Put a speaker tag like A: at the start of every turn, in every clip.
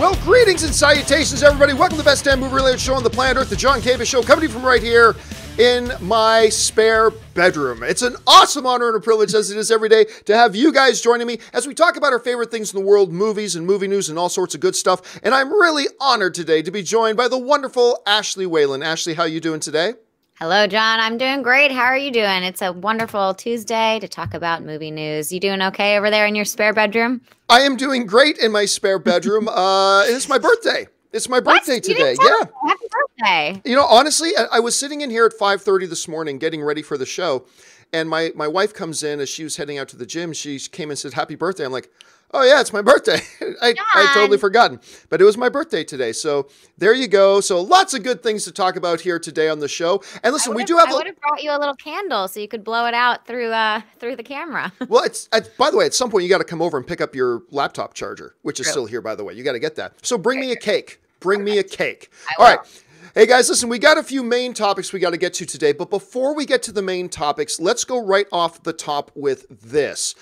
A: Well, greetings and salutations, everybody. Welcome to the best damn movie-related show on the planet Earth, the John Campea Show, coming to you from right here in my spare bedroom. It's an awesome honor and a privilege, as it is every day, to have you guys joining me as we talk about our favorite things in the world, movies and movie news and all sorts of good stuff. And I'm really honored today to be joined by the wonderful Ashley Whalen. Ashley, how you doing today?
B: Hello, John. I'm doing great. How are you doing? It's a wonderful Tuesday to talk about movie news. You doing okay over there in your spare bedroom?
A: I am doing great in my spare bedroom. It's my birthday. It's my birthday today. Yeah.
B: Happy birthday.
A: You know, honestly, I was sitting in here at 5:30 this morning getting ready for the show, and my wife comes in as she was heading out to the gym. She came and said, "Happy birthday." I'm like, "Oh yeah, it's my birthday." I totally forgotten, but it was my birthday today. So there you go. So lots of good things to talk about here today on the show. And listen, I would
B: have brought you a little candle so you could blow it out through the camera.
A: Well, by the way, at some point you got to come over and pick up your laptop charger, which is still here, by the way. You got to get that. So bring me a cake. Bring me a cake. All right. Hey guys, listen, we got a few main topics we got to get to today, but before we get to the main topics, let's go right off the top with this.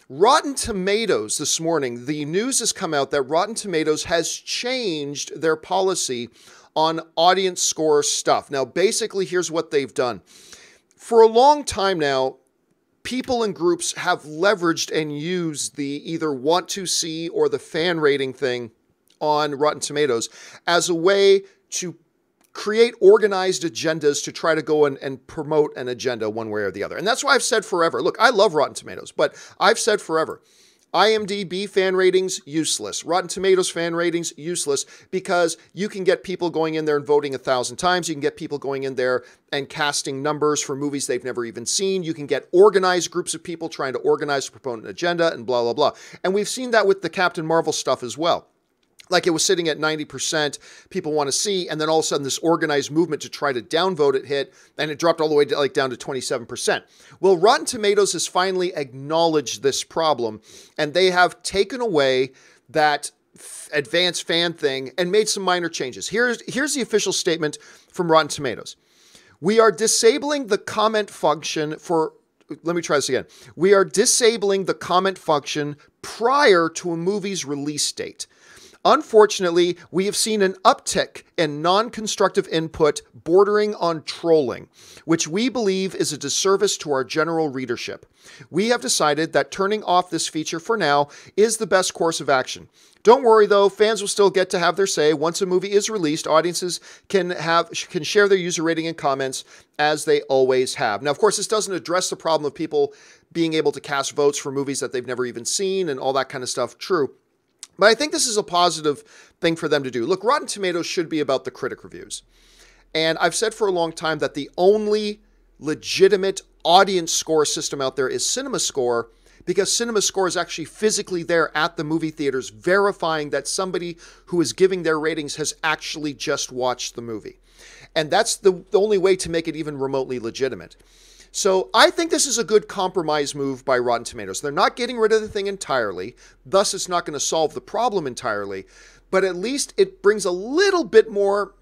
A: Rotten Tomatoes this morning, the news has come out that Rotten Tomatoes has changed their policy on audience score stuff. Now, basically, here's what they've done. For a long time now, people and groups have leveraged and used the either want to see or the fan rating thing on Rotten Tomatoes as a way to create organized agendas to try to go and promote an agenda one way or the other. And that's why I've said forever. Look, I love Rotten Tomatoes, but I've said forever, IMDb fan ratings, useless. Rotten Tomatoes fan ratings, useless, because you can get people going in there and voting 1,000 times. You can get people going in there and casting numbers for movies they've never even seen. You can get organized groups of people trying to organize to promote an agenda and blah, blah, blah. And we've seen that with the Captain Marvel stuff as well. Like it was sitting at 90%, people want to see, and then all of a sudden this organized movement to try to downvote it hit, and it dropped all the way to, down to 27%. Well, Rotten Tomatoes has finally acknowledged this problem, and they have taken away that advanced fan thing and made some minor changes. Here's the official statement from Rotten Tomatoes. We are disabling the comment function for... Let me try this again. We are disabling the comment function prior to a movie's release date. Unfortunately, we have seen an uptick in non-constructive input bordering on trolling, which we believe is a disservice to our general readership. We have decided that turning off this feature for now is the best course of action. Don't worry though, fans will still get to have their say. Once a movie is released, audiences can share their user rating and comments as they always have. Now, of course, this doesn't address the problem of people being able to cast votes for movies that they've never even seen and all that kind of stuff. True. But I think this is a positive thing for them to do. Look, Rotten Tomatoes should be about the critic reviews. And I've said for a long time that the only legitimate audience score system out there is CinemaScore, because CinemaScore is actually physically there at the movie theaters verifying that somebody who is giving their ratings has actually just watched the movie. And that's the only way to make it even remotely legitimate. So I think this is a good compromise move by Rotten Tomatoes. They're not getting rid of the thing entirely, thus it's not going to solve the problem entirely, but at least it brings a little bit more,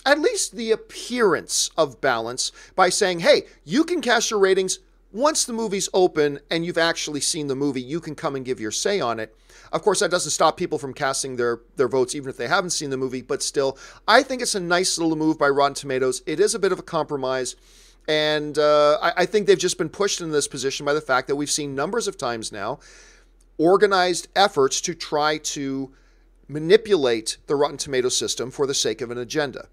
A: at least the appearance of balance by saying, hey, you can cast your ratings once the movie's open and you've actually seen the movie, you can come and give your say on it. Of course, that doesn't stop people from casting their votes even if they haven't seen the movie, but still, I think it's a nice little move by Rotten Tomatoes. It is a bit of a compromise. And I think they've just been pushed in this position by the fact that we've seen numbers of times now organized efforts to try to manipulate the Rotten Tomatoes system for the sake of an agenda.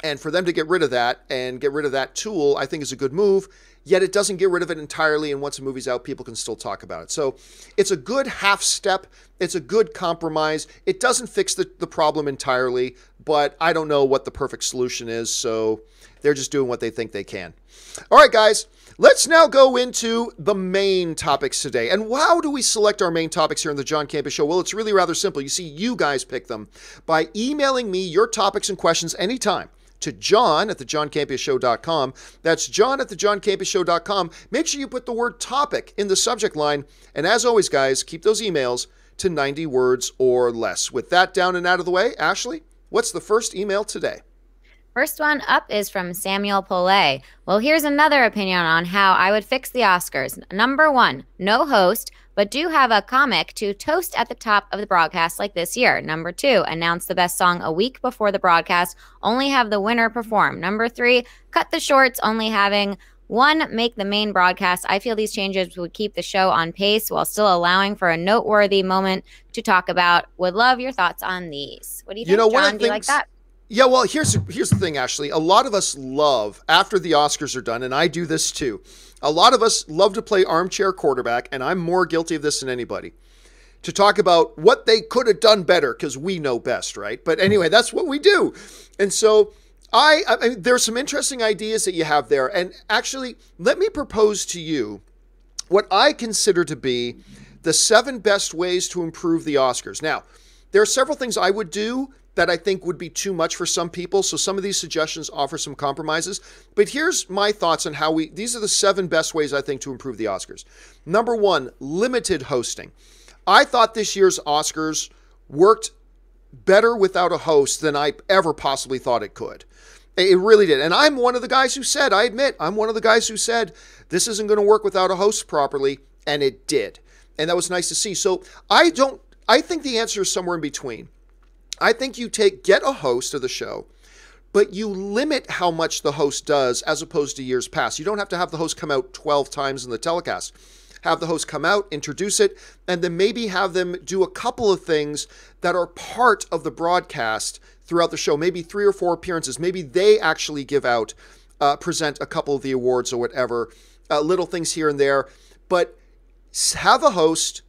A: And for them to get rid of that and get rid of that tool, I think is a good move, yet it doesn't get rid of it entirely, and once a movie's out, people can still talk about it. So it's a good half step. It's a good compromise. It doesn't fix the problem entirely, but I don't know what the perfect solution is, so they're just doing what they think they can. All right, guys, let's now go into the main topics today. And how do we select our main topics here on the John Campea Show? Well, it's really rather simple. You see, you guys pick them by emailing me your topics and questions anytime to john@thejohncampeashow.com. That's john@thejohncampeashow.com. Make sure you put the word topic in the subject line. And as always, guys, keep those emails to 90 words or less. With that down and out of the way, Ashley, what's the first email today?
B: First one up is from Samuel Pollet. Well, here's another opinion on how I would fix the Oscars. Number one, no host, but do have a comic to toast at the top of the broadcast like this year. Number 2, announce the best song a week before the broadcast. Only have the winner perform. Number 3, cut the shorts, only having one make the main broadcast. I feel these changes would keep the show on pace while still allowing for a noteworthy moment to talk about. Would love your thoughts on these. What do you think, John? Do you like that?
A: Yeah, well, here's the thing, Ashley. A lot of us love, after the Oscars are done, and I do this too, a lot of us love to play armchair quarterback, and I'm more guilty of this than anybody, to talk about what they could have done better, because we know best, right? But anyway, that's what we do. And so I mean, there's some interesting ideas that you have there. And actually, let me propose to you what I consider to be the 7 best ways to improve the Oscars. Now, there are several things I would do that I think would be too much for some people. So some of these suggestions offer some compromises. But here's my thoughts on how these are the 7 best ways I think to improve the Oscars. Number 1, limited hosting. I thought this year's Oscars worked better without a host than I ever possibly thought it could. It really did. And I'm one of the guys who said, I admit, I'm one of the guys who said, this isn't going to work without a host properly. And it did. And that was nice to see. So I think the answer is somewhere in between. I think you get a host of the show, but you limit how much the host does as opposed to years past. You don't have to have the host come out 12 times in the telecast. Have the host come out, introduce it, and then maybe have them do a couple of things that are part of the broadcast throughout the show. Maybe 3 or 4 appearances. Maybe they actually give out, present a couple of the awards or whatever, little things here and there. But have a host,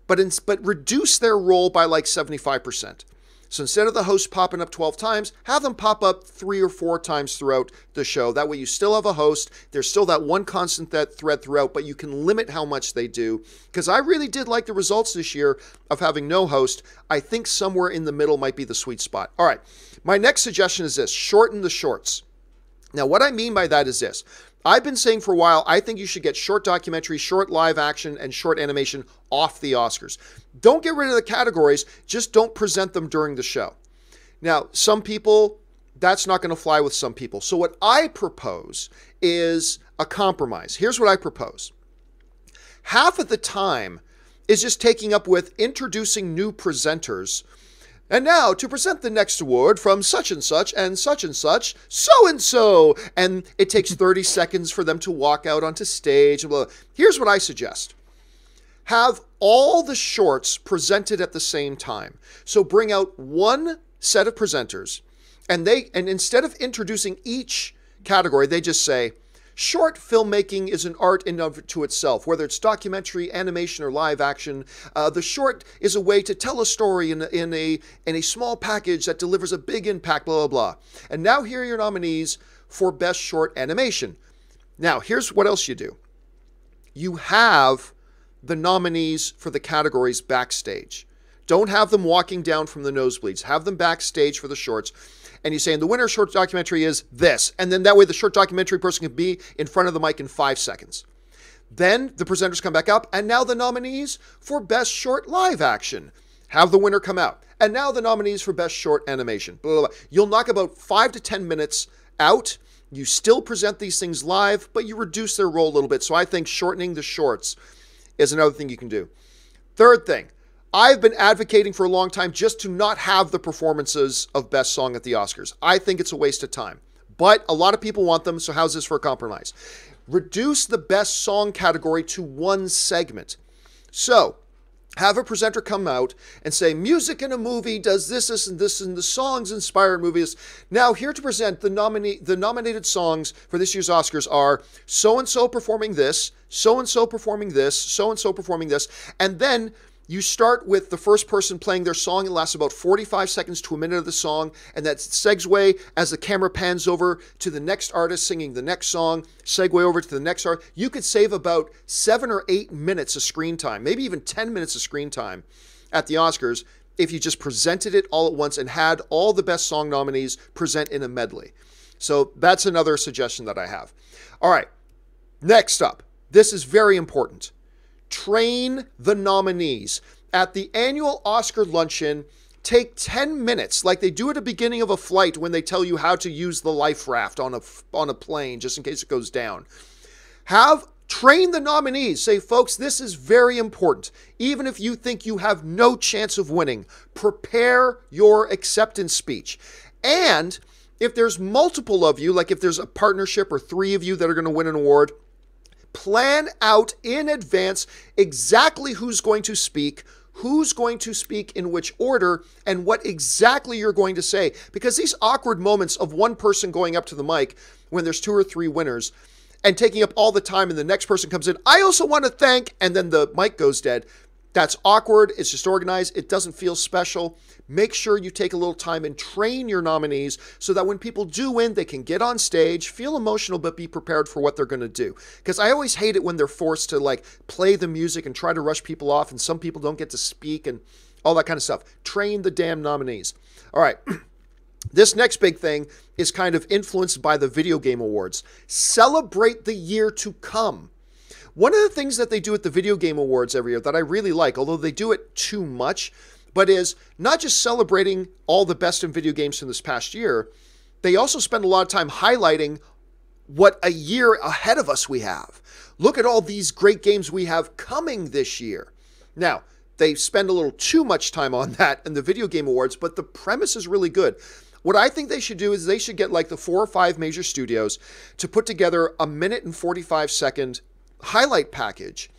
A: but reduce their role by like 75%. So instead of the host popping up 12 times, have them pop up 3 or 4 times throughout the show. That way you still have a host. There's still that one constant thread throughout, but you can limit how much they do. Because I really did like the results this year of having no host. I think somewhere in the middle might be the sweet spot. All right. My next suggestion is this: shorten the shorts. Now, what I mean by that is this. I've been saying for a while, I think you should get short documentary, short live action, and short animation off the Oscars. Don't get rid of the categories, just don't present them during the show. Now, some people, that's not going to fly with some people. So what I propose is a compromise. Here's what I propose. Half of the time is just taking up with introducing new presenters. And now, to present the next award from such and such, so-and-so. And it takes 30 seconds for them to walk out onto stage. Blah, blah. Here's what I suggest. Have all the shorts presented at the same time. So bring out one set of presenters, and instead of introducing each category, they just say, short filmmaking is an art in of to itself, whether it's documentary, animation, or live action. The short is a way to tell a story in a small package that delivers a big impact, blah, blah, blah. And now here are your nominees for Best Short Animation. Now, here's what else you do. You have the nominees for the categories backstage. Don't have them walking down from the nosebleeds. Have them backstage for the shorts. And you say, and the winner short documentary is this. And then that way the short documentary person can be in front of the mic in 5 seconds. Then the presenters come back up, and now the nominees for Best Short Live Action. Have the winner come out. And now the nominees for Best Short Animation. Blah, blah, blah. You'll knock about 5 to 10 minutes out. You still present these things live, but you reduce their role a little bit. So I think shortening the shorts is another thing you can do. Third thing. I've been advocating for a long time just to not have the performances of Best Song at the Oscars. I think it's a waste of time. But a lot of people want them, so how's this for a compromise? Reduce the Best Song category to one segment. So, have a presenter come out and say, music in a movie does this, and this, and the songs inspired movies. Now, here to present the nominated songs for this year's Oscars are so-and-so performing this, so-and-so performing this, so-and-so performing this, and then you start with the first person playing their song. It lasts about 45 seconds to a minute of the song, and that segue as the camera pans over to the next artist singing the next song, segue over to the next artist. You could save about 7 or 8 minutes of screen time, maybe even 10 minutes of screen time at the Oscars if you just presented it all at once and had all the Best Song nominees present in a medley. So that's another suggestion that I have. All right, next up, this is very important. Train the nominees. At the annual Oscar luncheon, take 10 minutes, like they do at the beginning of a flight when they tell you how to use the life raft on a plane, just in case it goes down. Have Train the nominees. Say, folks, this is very important. Even if you think you have no chance of winning, prepare your acceptance speech. And if there's multiple of you, like if there's a partnership or 3 of you that are going to win an award, plan out in advance exactly who's going to speak in which order, and what exactly you're going to say. Because these awkward moments of one person going up to the mic when there's 2 or 3 winners and taking up all the time and the next person comes in, I also want to thank, and then the mic goes dead. That's awkward. It's disorganized. It doesn't feel special. Make sure you take a little time and train your nominees so that when people do win, they can get on stage, feel emotional, but be prepared for what they're going to do. Because I always hate it when they're forced to like play the music and try to rush people off, and some people don't get to speak and all that kind of stuff. Train the damn nominees. All right. This next big thing is kind of influenced by the video game awards. Celebrate the year to come. One of the things that they do at the video game awards every year that I really like, although they do it too much, but is not just celebrating all the best in video games from this past year, they also spend a lot of time highlighting what a year ahead of us we have. Look at all these great games we have coming this year. Now, they spend a little too much time on that in the video game awards, but the premise is really good. What I think they should do is they should get like the 4 or 5 major studios to put together a 1 and 45-second highlight package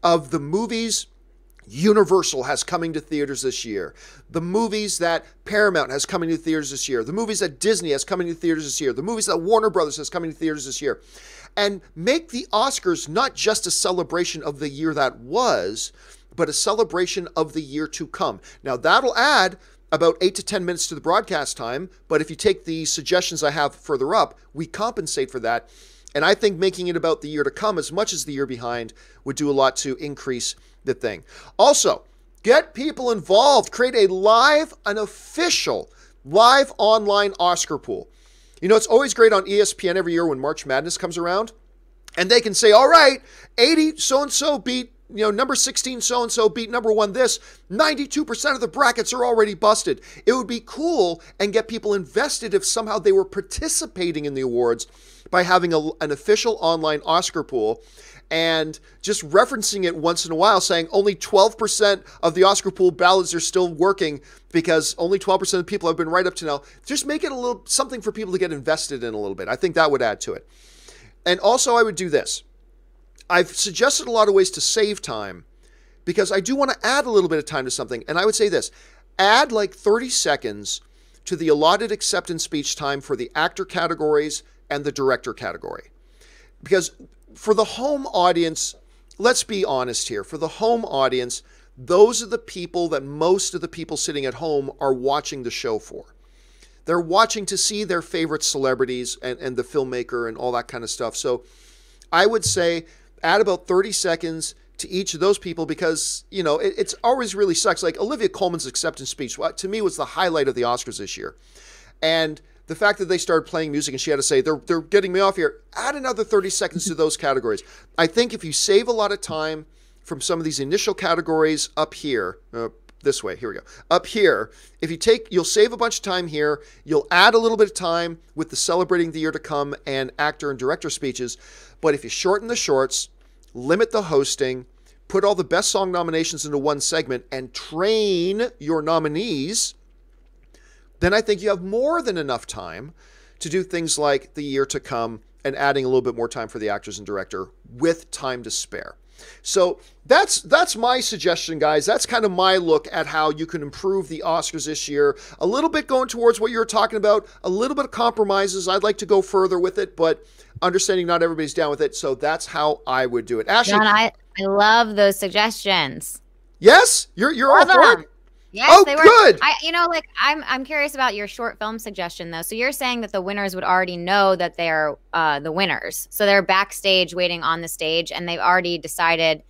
A: of the movies Universal has coming to theaters this year, the movies that Paramount has coming to theaters this year, the movies that Disney has coming to theaters this year, the movies that Warner Brothers has coming to theaters this year, and make the Oscars not just a celebration of the year that was, but a celebration of the year to come. Now, that'll add about 8 to 10 minutes to the broadcast time, but if you take the suggestions I have further up, we compensate for that. And I think making it about the year to come as much as the year behind would do a lot to increase the thing. Also, get people involved. Create an official live online Oscar pool. You know, it's always great on ESPN every year when March Madness comes around, and they can say, all right, 80 so-and-so beat, number 16 so-and-so beat number 1 this. 92% of the brackets are already busted. It would be cool and get people invested if somehow they were participating in the awards by having an official online Oscar pool and just referencing it once in a while, saying only 12% of the Oscar pool ballots are still working because only 12% of the people have been right up to now. Just make it a little something for people to get invested in a little bit. I think that would add to it. And also I would do this. I've suggested a lot of ways to save time because I do want to add a little bit of time to something. And I would say this, add like 30 seconds to the allotted acceptance speech time for the actor categories and the director category. Because for the home audience, let's be honest here, for the home audience, those are the people that most of the people sitting at home are watching the show for. They're watching to see their favorite celebrities and the filmmaker and all that kind of stuff. So I would say add about 30 seconds to each of those people because, it's always really sucks. Like Olivia Colman's acceptance speech, to me, was the highlight of the Oscars this year. And the fact that they started playing music and she had to say, they're getting me off here, add another 30 seconds to those categories. I think if you save a lot of time from some of these initial categories up here, this way, here we go, up here, you'll save a bunch of time here, you'll add a little bit of time with the celebrating the year to come and actor and director speeches, but if you shorten the shorts, limit the hosting, put all the best song nominations into one segment, and train your nominees, then I think you have more than enough time to do things like the year to come and adding a little bit more time for the actors and director with time to spare. So that's my suggestion, guys. That's kind of my look at how you can improve the Oscars this year. A little bit going towards what you were talking about, a little bit of compromises. I'd like to go further with it, but understanding not everybody's down with it. So that's how I would do it. Ashley,
B: John, I love those suggestions.
A: Yes, you're all for it.
B: Yes, they were
A: good.
B: I'm curious about your short film suggestion though. So you're saying that the winners would already know that they're the winners. So they're backstage waiting on the stage and they've already decided.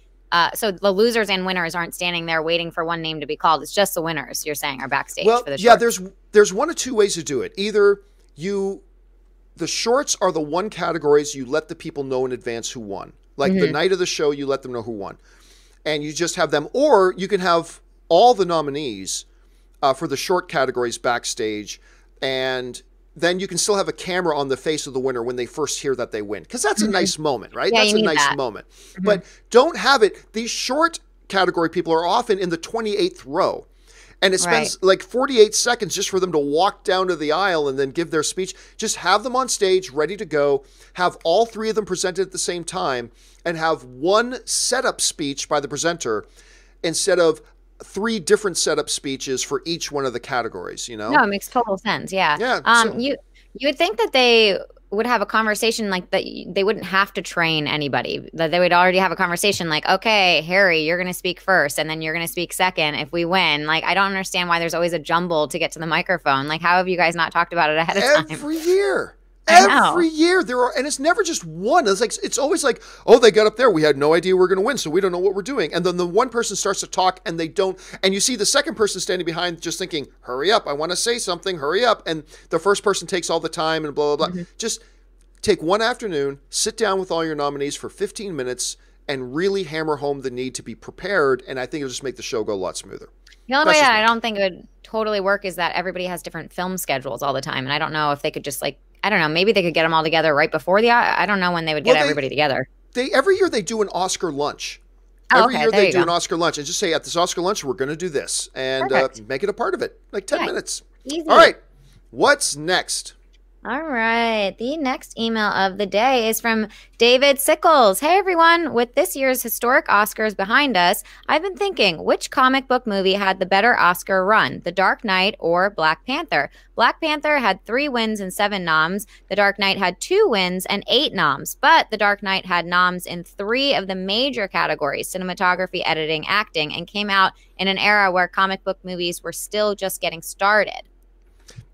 B: So the losers and winners aren't standing there waiting for one name to be called. It's just the winners, you're saying, are backstage for the short.
A: Yeah, there's one of two ways to do it. Either the shorts are the one categories you let the people know in advance who won. Like the night of the show, you let them know who won. And you just have them, or you can have all the nominees for the short categories backstage, and then you can still have a camera on the face of the winner when they first hear that they win. Because that's a nice moment, right?
B: Yeah,
A: That's a nice moment. But don't have it. These short category people are often in the 28th row. And it spends like 48 seconds just for them to walk down to the aisle and then give their speech. Just have them on stage, ready to go. Have all three of them presented at the same time. And have one setup speech by the presenter instead of 3 different setup speeches for each one of the categories, you know?
B: No, it makes total sense. Yeah.
A: Yeah.
B: You would think that they would have a conversation like that. They wouldn't have to train anybody. That they would already have a conversation like, okay, Harry, you're going to speak first and then you're going to speak second if we win. Like, I don't understand why there's always a jumble to get to the microphone. Like, how have you guys not talked about it ahead of time?
A: Every year. Every year there are, and it's never just one. It's always like, oh, they got up there. We had no idea we were going to win, so we don't know what we're doing. And then the one person starts to talk and they don't, and you see the second person standing behind just thinking, hurry up. I want to say something, hurry up. And the first person takes all the time and blah, blah, blah. Just take one afternoon, sit down with all your nominees for 15 minutes and really hammer home the need to be prepared. And I think it'll just make the show go a lot smoother.
B: The only way that I don't think it would totally work is that everybody has different film schedules all the time. And I don't know if they could just like, I don't know, maybe they could get them all together right before I don't know when they would get everybody together.
A: Every year they do an Oscar lunch. Every year they do an Oscar lunch and just say at this Oscar lunch, we're going to do this and make it a part of it. Like 10 minutes.
B: Easy.
A: All right. What's next?
B: All right. The next email of the day is from David Sickles. Hey, everyone. With this year's historic Oscars behind us, I've been thinking, which comic book movie had the better Oscar run, The Dark Knight or Black Panther? Black Panther had 3 wins and 7 noms. The Dark Knight had 2 wins and 8 noms. But The Dark Knight had noms in 3 of the major categories, cinematography, editing, acting, and came out in an era where comic book movies were still just getting started.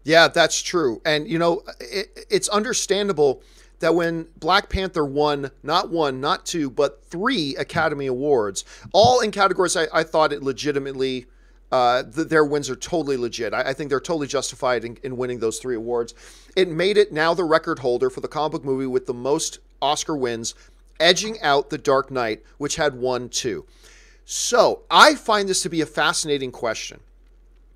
A: Yeah, that's true. And, you know, it's understandable that when Black Panther won, not 1, not 2, but 3 Academy Awards, all in categories I thought it legitimately, their wins are totally legit. I think they're totally justified in winning those 3 awards. It made it now the record holder for the comic book movie with the most Oscar wins, edging out The Dark Knight, which had 1, 2. So I find this to be a fascinating question.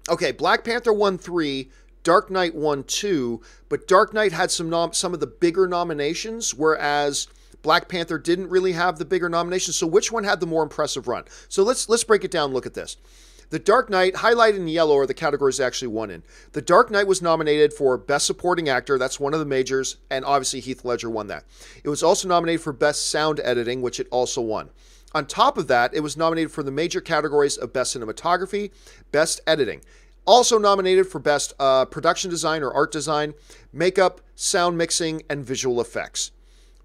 A: Okay, Black Panther won 3, Dark Knight won 2, but Dark Knight had some of the bigger nominations, whereas Black Panther didn't really have the bigger nominations. So which one had the more impressive run? So let's break it down and look at this. The Dark Knight, highlighted in yellow, are the categories it actually won in. The Dark Knight was nominated for Best Supporting Actor. That's one of the majors, and obviously Heath Ledger won that. It was also nominated for Best Sound Editing, which it also won. On top of that, it was nominated for the major categories of Best Cinematography, Best Editing. Also nominated for Best Production Design or Art Design, Makeup, Sound Mixing, and Visual Effects.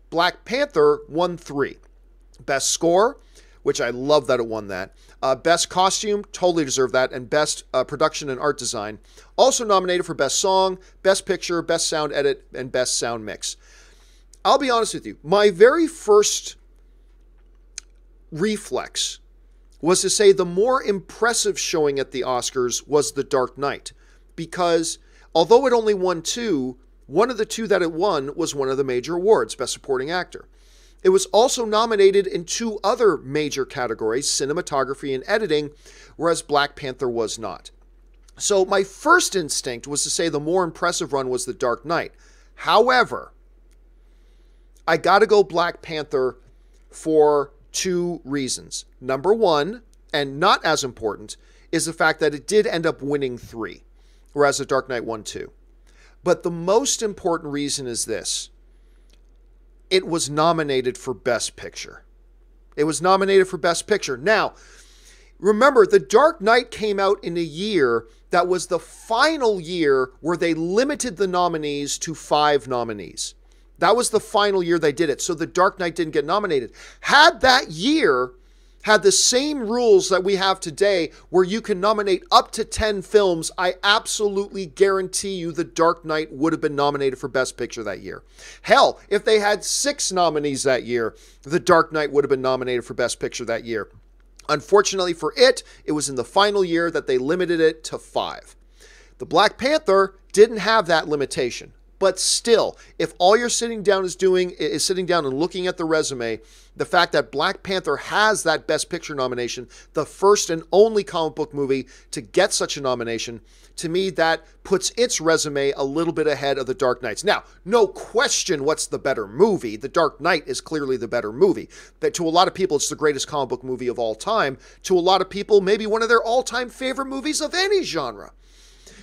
A: Black Panther won 3. Best Score, which I love that it won that. Best Costume, totally deserved that. And Best Production and Art Design. Also nominated for Best Song, Best Picture, Best Sound Edit, and Best Sound Mix. I'll be honest with you. My very first reflex was to say the more impressive showing at the Oscars was The Dark Knight. Because although it only won 2, one of the 2 that it won was one of the major awards, Best Supporting Actor. It was also nominated in 2 other major categories, cinematography and editing, whereas Black Panther was not. So my first instinct was to say the more impressive run was The Dark Knight. However, I got to go Black Panther for 2 reasons. Number 1, and not as important, is the fact that it did end up winning 3, whereas The Dark Knight won 2. But the most important reason is this. It was nominated for Best Picture. It was nominated for Best Picture. Now, remember, The Dark Knight came out in a year that was the final year where they limited the nominees to 5 nominees. That was the final year they did it. So The Dark Knight didn't get nominated. Had that year had the same rules that we have today where you can nominate up to 10 films, I absolutely guarantee you The Dark Knight would have been nominated for Best Picture that year. Hell, if they had 6 nominees that year, The Dark Knight would have been nominated for Best Picture that year. Unfortunately for it, it was in the final year that they limited it to 5. The Black Panther didn't have that limitation. But still, if all you're sitting down is sitting down and looking at the resume, the fact that Black Panther has that Best Picture nomination, the first and only comic book movie to get such a nomination, to me, that puts its resume a little bit ahead of The Dark Knight's. Now, no question what's the better movie. The Dark Knight is clearly the better movie. That to a lot of people, it's the greatest comic book movie of all time. To a lot of people, maybe one of their all-time favorite movies of any genre.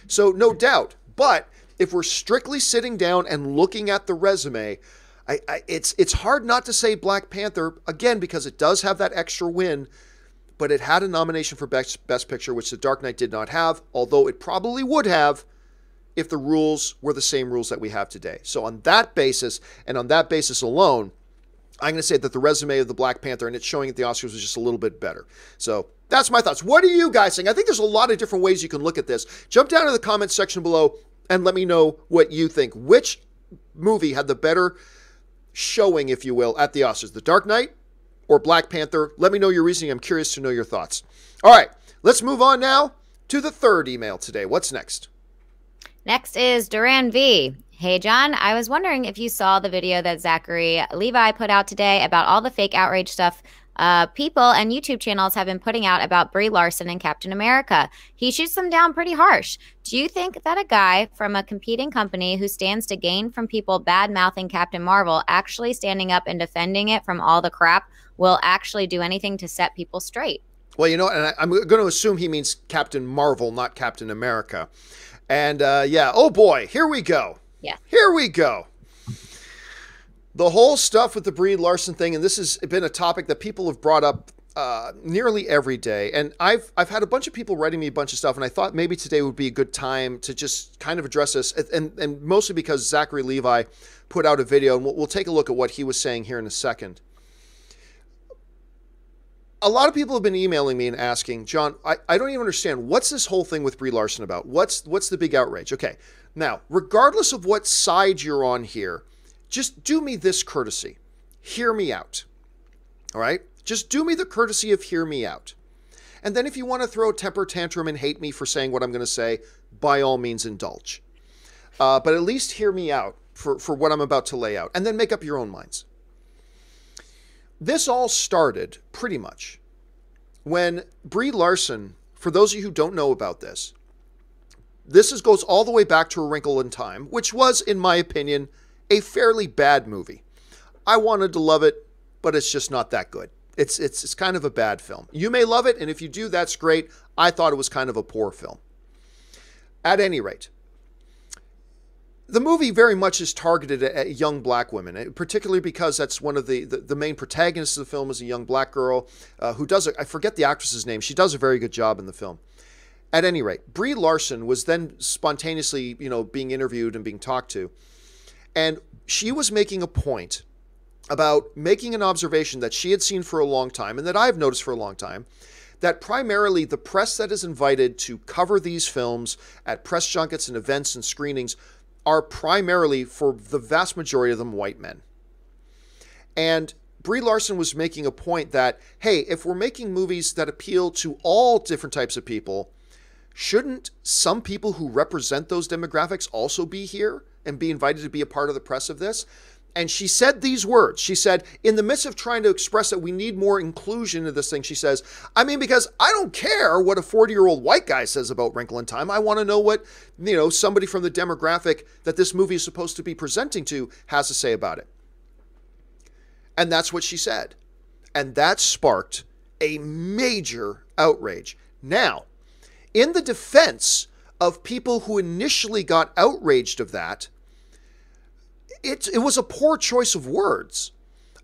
A: So, no doubt. But if we're strictly sitting down and looking at the resume, it's hard not to say Black Panther, again, because it does have that extra win, but it had a nomination for Best Picture, which The Dark Knight did not have, although it probably would have if the rules were the same rules that we have today. So on that basis, and on that basis alone, I'm going to say that the resume of the Black Panther and it's showing at the Oscars was just a little bit better. So that's my thoughts. What are you guys saying? I think there's a lot of different ways you can look at this. Jump down in the comments section below and let me know what you think. Which movie had the better showing, if you will, at the Oscars? The Dark Knight or Black Panther? Let me know your reasoning. I'm curious to know your thoughts. All right, let's move on now to the third email today. What's next?
B: Next is Duran V. Hey, John, I was wondering if you saw the video that Zachary Levi put out today about all the fake outrage stuff people and YouTube channels have been putting out about Brie Larson and Captain America. He shoots them down pretty harsh. Do you think that a guy from a competing company who stands to gain from people bad-mouthing Captain Marvel actually standing up and defending it from all the crap will actually do anything to set people straight?
A: Well, you know, and I'm going to assume he means Captain Marvel, not Captain America. And yeah, oh boy, here we go.
B: Yeah. Here
A: we go. The whole stuff with the Brie Larson thing, and this has been a topic that people have brought up nearly every day. And I've had a bunch of people writing me a bunch of stuff, and I thought maybe today would be a good time to just kind of address this, and mostly because Zachary Levi put out a video, and we'll take a look at what he was saying here in a second. A lot of people have been emailing me and asking, John, I don't even understand. What's this whole thing with Brie Larson about? What's the big outrage? Okay, now, regardless of what side you're on here, just do me this courtesy. Hear me out. All right? Just do me the courtesy of hear me out. And then if you want to throw a temper tantrum and hate me for saying what I'm going to say, by all means indulge. But at least hear me out for what I'm about to lay out. And then make up your own minds. This all started, pretty much, when Brie Larson, for those of you who don't know about this goes all the way back to A Wrinkle in Time, which was, in my opinion, a fairly bad movie. I wanted to love it, but it's just not that good. It's kind of a bad film. You may love it, and if you do, that's great. I thought it was kind of a poor film. At any rate, the movie very much is targeted at young black women, particularly because that's one of the main protagonists of the film is a young black girl who does, I forget the actress's name. She does a very good job in the film. At any rate, Brie Larson was then spontaneously, being interviewed and being talked to. And she was making a point about making an observation that she had seen for a long time and that I've noticed for a long time, that primarily the press that is invited to cover these films at press junkets and events and screenings are primarily, for the vast majority of them, white men. And Brie Larson was making a point that, hey, if we're making movies that appeal to all different types of people, shouldn't some people who represent those demographics also be here and be invited to be a part of the press of this? And she said these words. She said, in the midst of trying to express that we need more inclusion in this thing, she says, because I don't care what a 40-year-old white guy says about Wrinkle in Time. I want to know what, somebody from the demographic that this movie is supposed to be presenting to has to say about it. And that's what she said. And that sparked a major outrage. Now, in the defense of people who initially got outraged of that, it was a poor choice of words.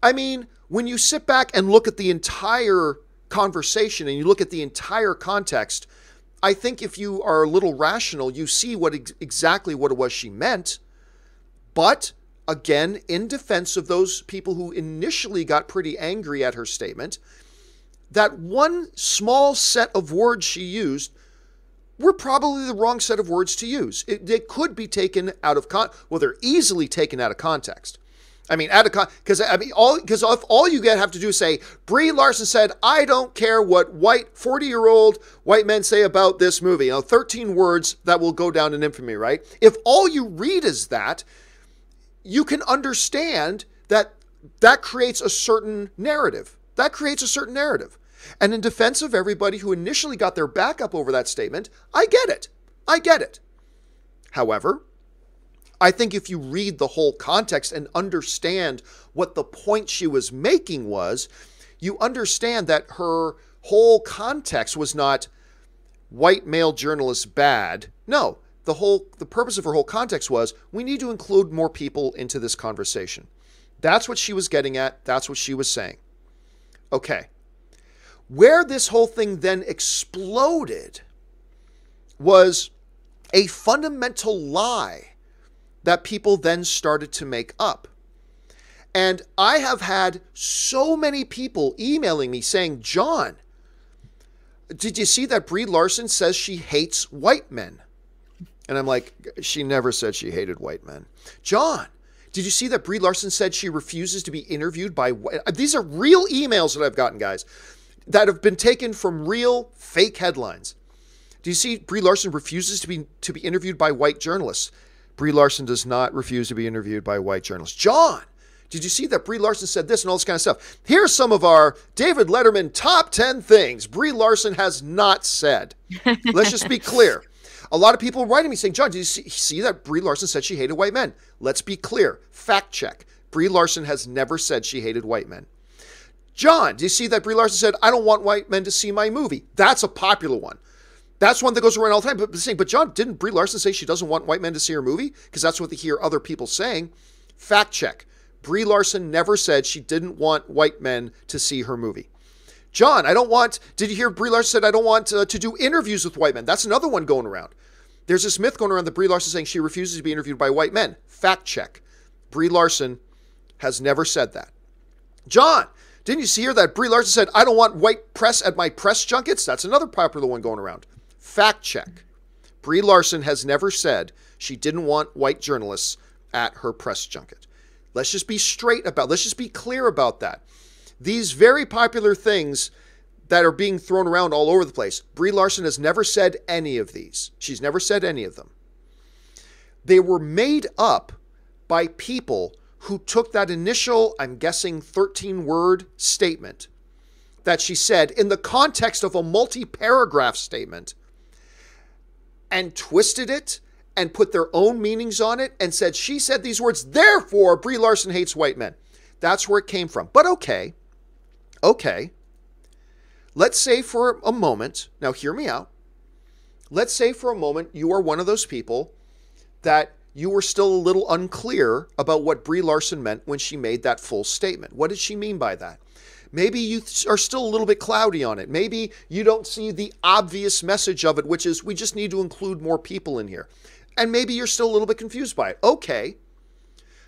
A: When you sit back and look at the entire conversation and you look at the entire context, I think if you are a little rational, you see exactly what it was she meant. But again, in defense of those people who initially got pretty angry at her statement, that one small set of words she used were probably the wrong set of words to use. They could be taken out of they're easily taken out of context. Because all you have to do is say, Brie Larson said, I don't care what 40-year-old white men say about this movie. 13 words that will go down in infamy, right? If all you read is that, you can understand that creates a certain narrative. And in defense of everybody who initially got their back up over that statement, I get it. I get it. However, I think if you read the whole context and understand what the point she was making was, you understand that her whole context was not white male journalists bad. No, the purpose of her whole context was we need to include more people into this conversation. That's what she was getting at. That's what she was saying. Okay. Where this whole thing then exploded was a fundamental lie that people then started to make up. And I have had so many people emailing me saying, John, did you see that Brie Larson says she hates white men? And I'm like, she never said she hated white men. John, did you see that Brie Larson said she refuses to be interviewed by white? These are real emails that I've gotten, guys, that have been taken from real fake headlines. Do you see Brie Larson refuses to be interviewed by white journalists? Brie Larson does not refuse to be interviewed by white journalists. John, did you see that Brie Larson said this and all this kind of stuff? Here's some of our David Letterman top 10 things Brie Larson has not said. Let's just be clear. A lot of people writing me saying, John, did you see that Brie Larson said she hated white men? Let's be clear. Fact check. Brie Larson has never said she hated white men. John, do you see that Brie Larson said, I don't want white men to see my movie? That's a popular one. That's one that goes around all the time. But John, didn't Brie Larson say she doesn't want white men to see her movie? Because that's what they hear other people saying. Fact check. Brie Larson never said she didn't want white men to see her movie. John, did you hear Brie Larson said, I don't want to do interviews with white men? That's another one going around. There's this myth going around that Brie Larson saying she refuses to be interviewed by white men. Fact check. Brie Larson has never said that. John, didn't you see here that Brie Larson said, I don't want white press at my press junkets? That's another popular one going around. Fact check. Brie Larson has never said she didn't want white journalists at her press junket. Let's just be clear about that. These very popular things that are being thrown around all over the place, Brie Larson has never said any of these. She's never said any of them. They were made up by people who took that initial, I'm guessing, 13-word statement that she said in the context of a multi-paragraph statement and twisted it and put their own meanings on it and said, she said these words, therefore Brie Larson hates white men. That's where it came from. But okay. Let's say for a moment, now hear me out. Let's say for a moment you are one of those people that you were still a little unclear about what Brie Larson meant when she made that full statement. What did she mean by that? Maybe you are still a little bit cloudy on it. Maybe you don't see the obvious message of it, which is we just need to include more people in here. And maybe you're still a little bit confused by it. Okay.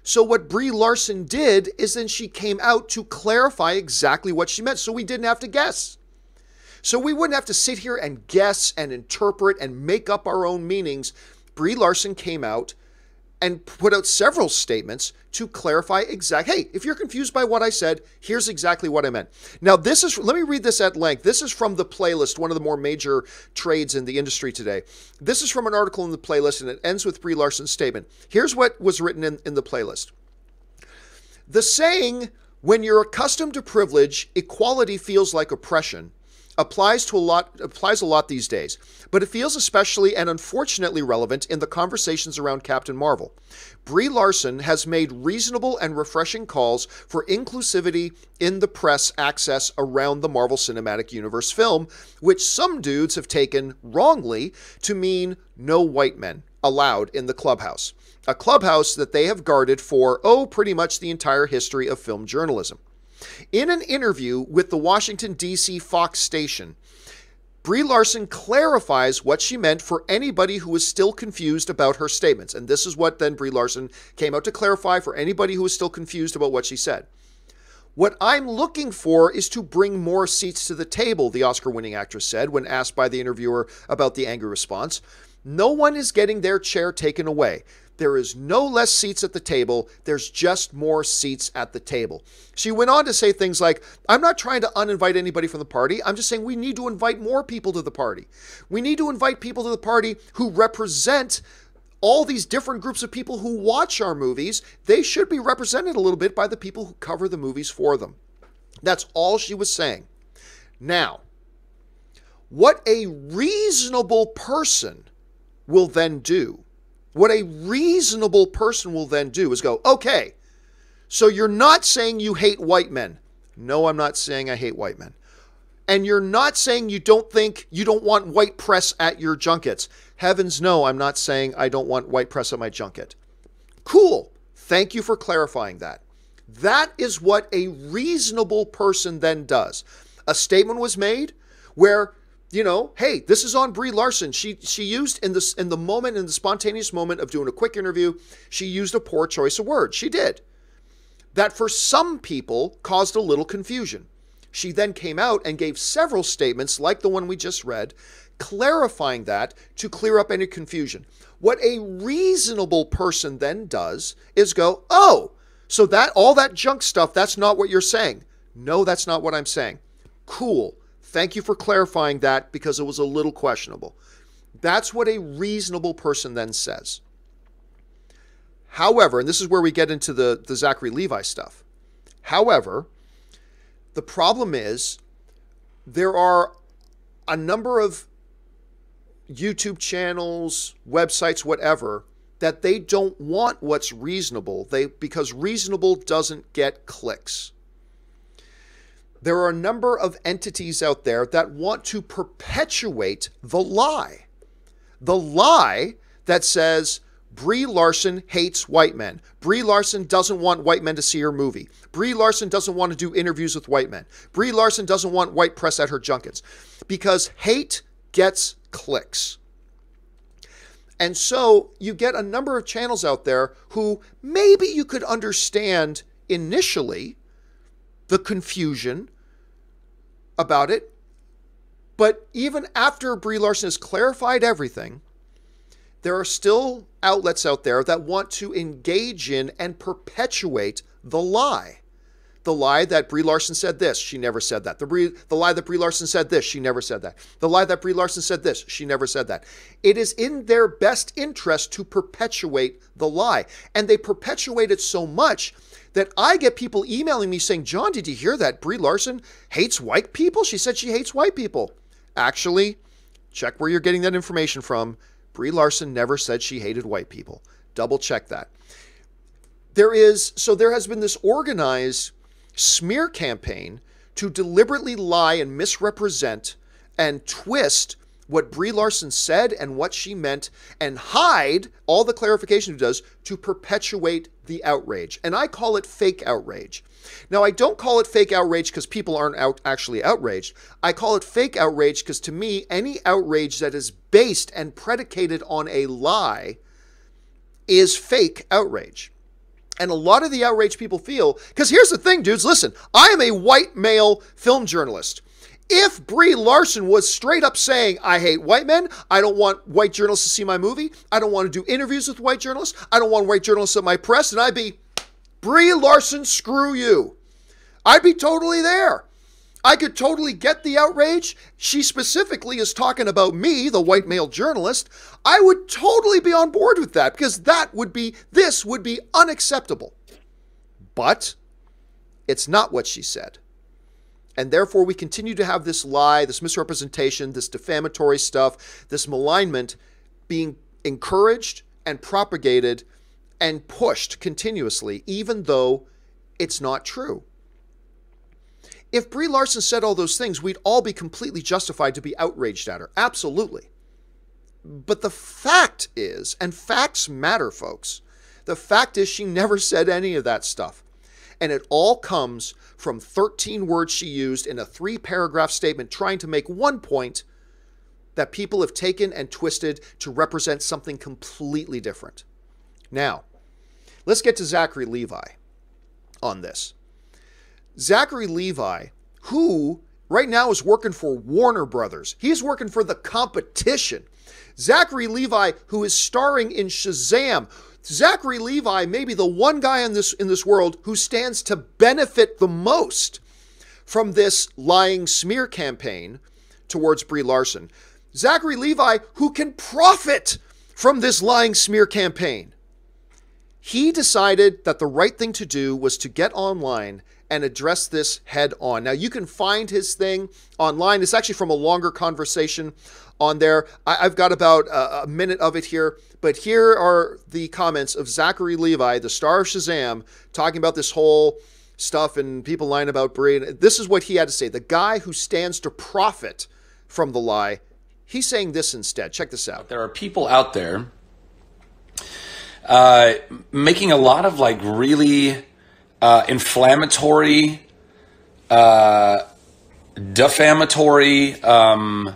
A: So what Brie Larson did is then she came out to clarify exactly what she meant, so we didn't have to guess. So we wouldn't have to sit here and guess and interpret and make up our own meanings. Brie Larson came out and put out several statements to clarify hey, if you're confused by what I said, here's exactly what I meant. Now, let me read this at length. This is from The Playlist, one of the more major trades in the industry today. This is from an article in The Playlist, and it ends with Brie Larson's statement. Here's what was written in The Playlist. The saying, when you're accustomed to privilege, equality feels like oppression, applies a lot these days, but it feels especially and unfortunately relevant in the conversations around Captain Marvel. Brie Larson has made reasonable and refreshing calls for inclusivity in the press access around the Marvel Cinematic Universe film, which some dudes have taken wrongly to mean no white men allowed in the clubhouse, a clubhouse that they have guarded for, pretty much the entire history of film journalism. In an interview with the Washington, D.C. Fox station, Brie Larson clarifies what she meant for anybody who is still confused about her statements. And this is what then Brie Larson came out to clarify for anybody who is still confused about what she said. What I'm looking for is to bring more seats to the table, the Oscar-winning actress said when asked by the interviewer about the angry response. No one is getting their chair taken away. There is no less seats at the table. There's just more seats at the table. She went on to say things like, I'm not trying to uninvite anybody from the party. I'm just saying we need to invite more people to the party. We need to invite people to the party who represent all these different groups of people who watch our movies. They should be represented a little bit by the people who cover the movies for them. That's all she was saying. Now, what a reasonable person will then do, what a reasonable person will then do is go, okay, so you're not saying you hate white men. No, I'm not saying I hate white men. And you're not saying you don't want white press at your junkets. Heavens no, I'm not saying I don't want white press at my junket. Cool. Thank you for clarifying that. That is what a reasonable person then does. A statement was made where, hey, this is on Brie Larson. She used in the spontaneous moment of doing a quick interview, she used a poor choice of words. She did. That for some people caused a little confusion. She then came out and gave several statements like the one we just read, clarifying that to clear up any confusion. What a reasonable person then does is go, oh, so that all that junk stuff, that's not what you're saying. No, that's not what I'm saying. Cool. Thank you for clarifying that because it was a little questionable. That's what a reasonable person then says. However, and this is where we get into the Zachary Levi stuff. However, the problem is there are a number of YouTube channels, websites, whatever, that they don't want what's reasonable because reasonable doesn't get clicks. There are a number of entities out there that want to perpetuate the lie. The lie that says Brie Larson hates white men. Brie Larson doesn't want white men to see her movie. Brie Larson doesn't want to do interviews with white men. Brie Larson doesn't want white press at her junkets. Because hate gets clicks. And so you get a number of channels out there who maybe you could understand initially the confusion about it. But even after Brie Larson has clarified everything, there are still outlets out there that want to engage in and perpetuate the lie. The lie that Brie Larson said this, she never said that. The lie that Brie Larson said this, she never said that. The lie that Brie Larson said this, she never said that. It is in their best interest to perpetuate the lie. And they perpetuate it so much that I get people emailing me saying, John, did you hear that Brie Larson hates white people? She said she hates white people. Actually, check where you're getting that information from. Brie Larson never said she hated white people. Double check that. There has been this organized smear campaign to deliberately lie and misrepresent and twist what Brie Larson said and what she meant and hide all the clarification it does to perpetuate the outrage. And I call it fake outrage. Now, I don't call it fake outrage because people aren't actually outraged. I call it fake outrage because to me, any outrage that is based and predicated on a lie is fake outrage. And a lot of the outrage people feel, because here's the thing, dudes, listen, I am a white male film journalist. If Brie Larson was straight up saying, I hate white men, I don't want white journalists to see my movie, I don't want to do interviews with white journalists, I don't want white journalists at my press, and I'd be, Brie Larson, screw you. I'd be totally there. I could totally get the outrage. She specifically is talking about me, the white male journalist. I would totally be on board with that because this would be unacceptable. But it's not what she said. And therefore, we continue to have this lie, this misrepresentation, this defamatory stuff, this malignment being encouraged and propagated and pushed continuously, even though it's not true. If Brie Larson said all those things, we'd all be completely justified to be outraged at her. Absolutely. But the fact is, and facts matter, folks, the fact is she never said any of that stuff. And it all comes from 13 words she used in a 3-paragraph statement trying to make one point that people have taken and twisted to represent something completely different. Now, let's get to Zachary Levi on this. Zachary Levi, who right now is working for Warner Brothers. He's working for the competition. Zachary Levi, who is starring in Shazam. Zachary Levi may be the one guy in this world who stands to benefit the most from this lying smear campaign towards Brie Larson. Zachary Levi, who can profit from this lying smear campaign. He decided that the right thing to do was to get online and address this head on. Now, you can find his thing online. It's actually from a longer conversation on there. I've got about a minute of it here, but here are the comments of Zachary Levi, the star of Shazam, talking about this whole stuff and people lying about Brie. This is what he had to say. The guy who stands to profit from the lie, he's saying this instead. Check this out.
C: There are people out there making a lot of like really inflammatory, defamatory, and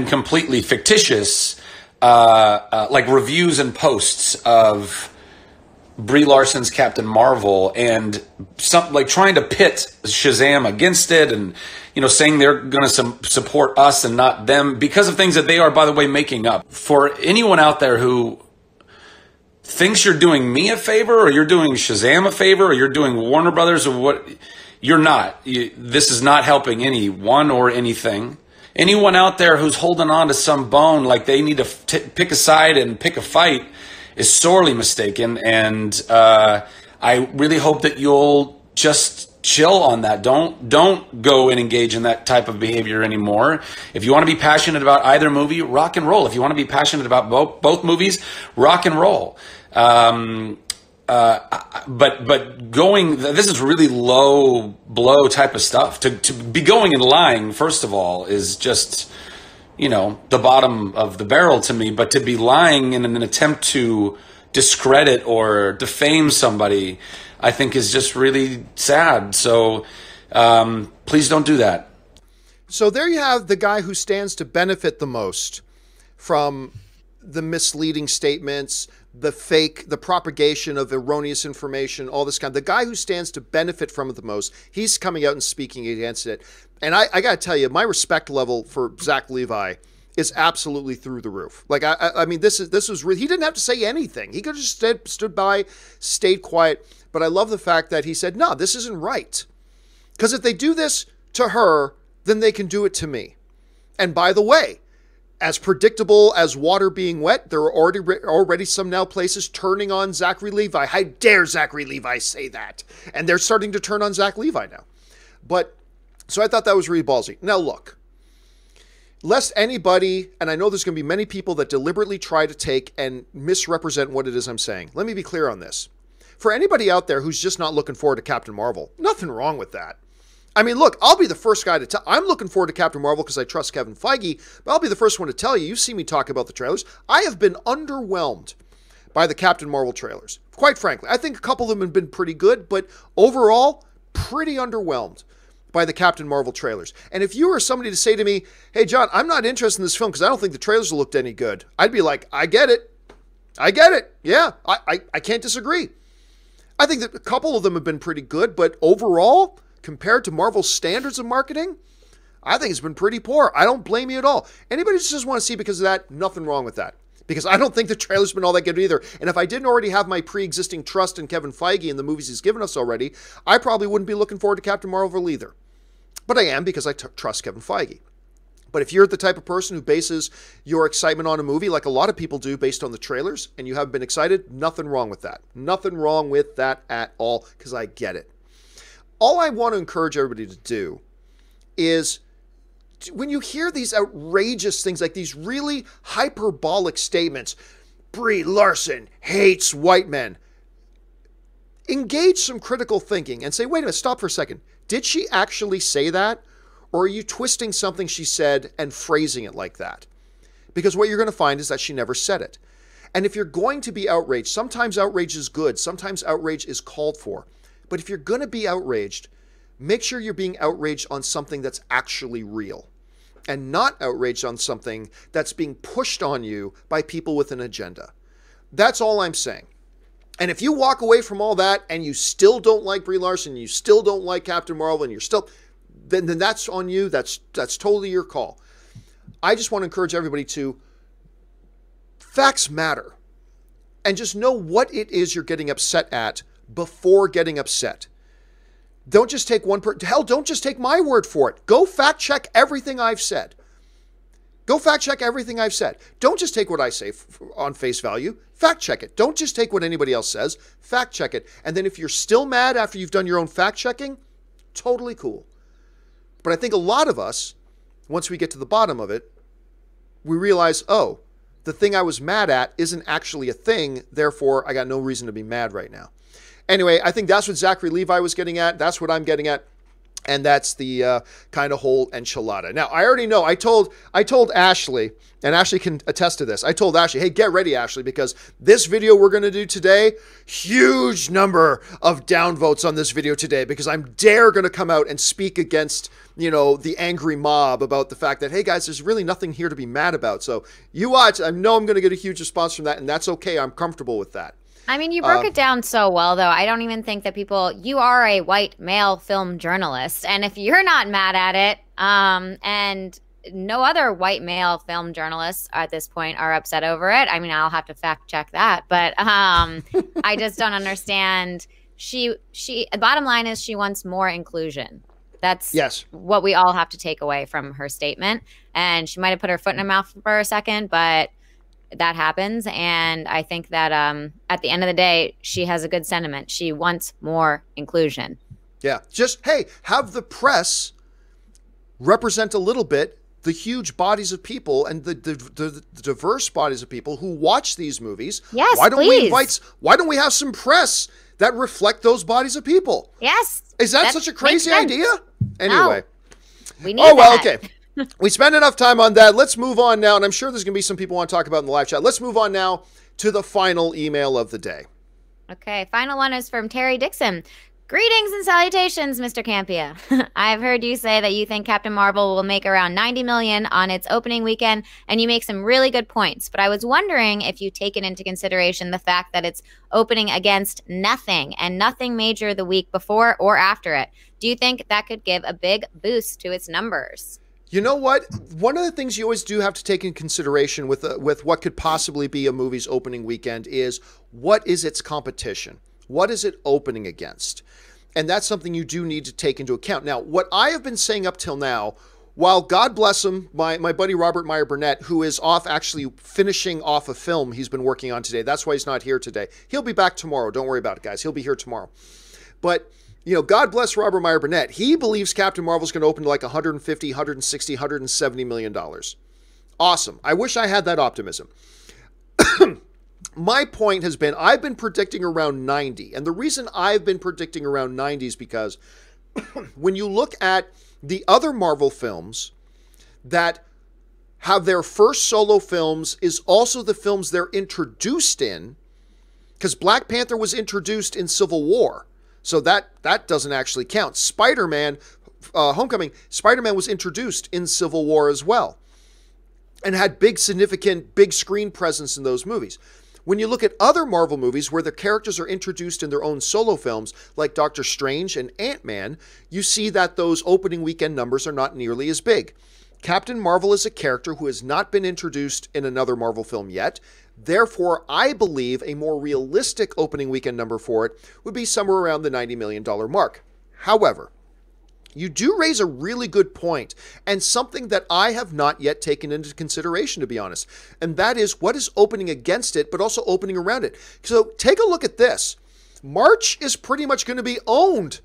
C: completely fictitious like reviews and posts of Brie Larson's Captain Marvel, and some like trying to pit Shazam against it, and saying they're going to support us and not them because of things that they are, by the way, making up. For anyone out there who thinks you're doing me a favor, or you're doing Shazam a favor, or you're doing Warner Brothers, or what, you're not. This is not helping anyone or anything. Anyone out there who's holding on to some bone like they need to pick a side and pick a fight is sorely mistaken, and I really hope that you'll just chill on that. Don't go and engage in that type of behavior anymore. If you want to be passionate about either movie, rock and roll. If you want to be passionate about both movies, rock and roll. But going, this is really low blow type of stuff. To be going and lying, first of all, is just, the bottom of the barrel to me. But to be lying in an attempt to discredit or defame somebody, I think is just really sad. So please don't do that.
A: So there you have the guy who stands to benefit the most from the misleading statements, the propagation of erroneous information, all this kind. The guy who stands to benefit from it the most, he's coming out and speaking against it. And I got to tell you, my respect level for Zach Levi is absolutely through the roof. Like, I mean, this was really, he didn't have to say anything. He could have just stood by, stayed quiet. But I love the fact that he said, no, this isn't right. Because if they do this to her, then they can do it to me. And by the way, as predictable as water being wet, there are already some now places turning on Zachary Levi. How dare Zachary Levi say that? And they're starting to turn on Zach Levi now. But, so I thought that was really ballsy. Now look, lest anybody, and I know there's going to be many people that deliberately try to take and misrepresent what it is I'm saying. Let me be clear on this. For anybody out there who's just not looking forward to Captain Marvel, nothing wrong with that. I mean, look, I'll be the first guy to tell. I'm looking forward to Captain Marvel because I trust Kevin Feige, but I'll be the first one to tell you. You've seen me talk about the trailers. I have been underwhelmed by the Captain Marvel trailers. Quite frankly, I think a couple of them have been pretty good, but overall, pretty underwhelmed by the Captain Marvel trailers. And if you were somebody to say to me, hey, John, I'm not interested in this film because I don't think the trailers looked any good, I'd be like, I get it. I get it. Yeah, I can't disagree. I think that a couple of them have been pretty good, but overall, compared to Marvel's standards of marketing, I think it's been pretty poor. I don't blame you at all. Anybody who just want to see because of that, nothing wrong with that. Because I don't think the trailer's been all that good either. And if I didn't already have my pre-existing trust in Kevin Feige and the movies he's given us already, I probably wouldn't be looking forward to Captain Marvel either. But I am because I trust Kevin Feige. But if you're the type of person who bases your excitement on a movie like a lot of people do based on the trailers and you haven't been excited, nothing wrong with that. Nothing wrong with that at all because I get it. All I want to encourage everybody to do is when you hear these outrageous things like these really hyperbolic statements, Brie Larson hates white men, engage some critical thinking and say, wait a minute, stop for a second. Did she actually say that? Or are you twisting something she said and phrasing it like that? Because what you're going to find is that she never said it. And if you're going to be outraged, sometimes outrage is good. Sometimes outrage is called for. But if you're going to be outraged, make sure you're being outraged on something that's actually real and not outraged on something that's being pushed on you by people with an agenda. That's all I'm saying. And if you walk away from all that and you still don't like Brie Larson, you still don't like Captain Marvel, and you're still, then that's on you. That's totally your call. I just want to encourage everybody to, facts matter. And just know what it is you're getting upset at before getting upset. Don't just take hell, don't just take my word for it. Go fact check everything I've said. Go fact check everything I've said. Don't just take what I say on face value. Fact check it. Don't just take what anybody else says. Fact check it. And then if you're still mad after you've done your own fact checking, totally cool. But I think a lot of us, once we get to the bottom of it, we realize, oh, the thing I was mad at isn't actually a thing. Therefore, I got no reason to be mad right now. Anyway, I think that's what Zachary Levi was getting at. That's what I'm getting at. And that's the kind of whole enchilada. Now, I already know. I told Ashley, and Ashley can attest to this. I told Ashley, hey, get ready, Ashley, because this video we're going to do today, huge number of downvotes on this video today, because I'm going to come out and speak against, the angry mob about the fact that, hey, guys, there's really nothing here to be mad about. So you watch. I know I'm going to get a huge response from that, and that's okay. I'm comfortable with that.
B: I mean, you broke it down so well, though. I don't even think that you are a white male film journalist. And if you're not mad at it, and no other white male film journalists at this point are upset over it. I mean, I'll have to fact check that. But I just don't understand. The bottom line is she wants more inclusion. That's what we all have to take away from her statement. And she might have put her foot in her mouth for a second, but that happens. And I think that at the end of the day, she has a good sentiment. She wants more inclusion.
A: Yeah. Just, hey, have the press represent a little bit the huge bodies of people and the diverse bodies of people who watch these movies.
B: Yes,
A: why don't we have some press that reflect those bodies of people?
B: Yes.
A: Is that such a crazy idea? Anyway.
B: No, we need that.
A: Okay. We spent enough time on that. Let's move on now, and I'm sure there's going to be some people who want to talk about in the live chat. Let's move on now to the final email of the day.
B: Okay, final one is from Terry Dixon. Greetings and salutations, Mr. Campea. I've heard you say that you think Captain Marvel will make around $90 million on its opening weekend, and you make some really good points. But I was wondering if you've taken into consideration the fact that it's opening against nothing and nothing major the week before or after it. Do you think that could give a big boost to its numbers?
A: You know what? One of the things you always do have to take in consideration with what could possibly be a movie's opening weekend is, what is its competition? What is it opening against? And that's something you do need to take into account. Now, what I have been saying up till now, while God bless him, my buddy Robert Meyer Burnett, who is off actually finishing off a film he's been working on today. That's why he's not here today. He'll be back tomorrow. Don't worry about it, guys. He'll be here tomorrow. But God bless Robert Meyer Burnett. He believes Captain Marvel's going to open to like 150, 160, 170 million dollars. Awesome. I wish I had that optimism. My point has been, I've been predicting around 90. And the reason I've been predicting around 90 is because when you look at the other Marvel films that have their first solo films is also the films they're introduced in, because Black Panther was introduced in Civil War. So that doesn't actually count. Spider-Man, Homecoming, Spider-Man was introduced in Civil War as well and had significant big screen presence in those movies. When you look at other Marvel movies where the characters are introduced in their own solo films, like Doctor Strange and Ant-Man, you see that those opening weekend numbers are not nearly as big. Captain Marvel is a character who has not been introduced in another Marvel film yet. Therefore, I believe a more realistic opening weekend number for it would be somewhere around the $90 million mark. However, you do raise a really good point, and something that I have not yet taken into consideration, to be honest, and that is what is opening against it, but also opening around it. So take a look at this. March is pretty much going to be owned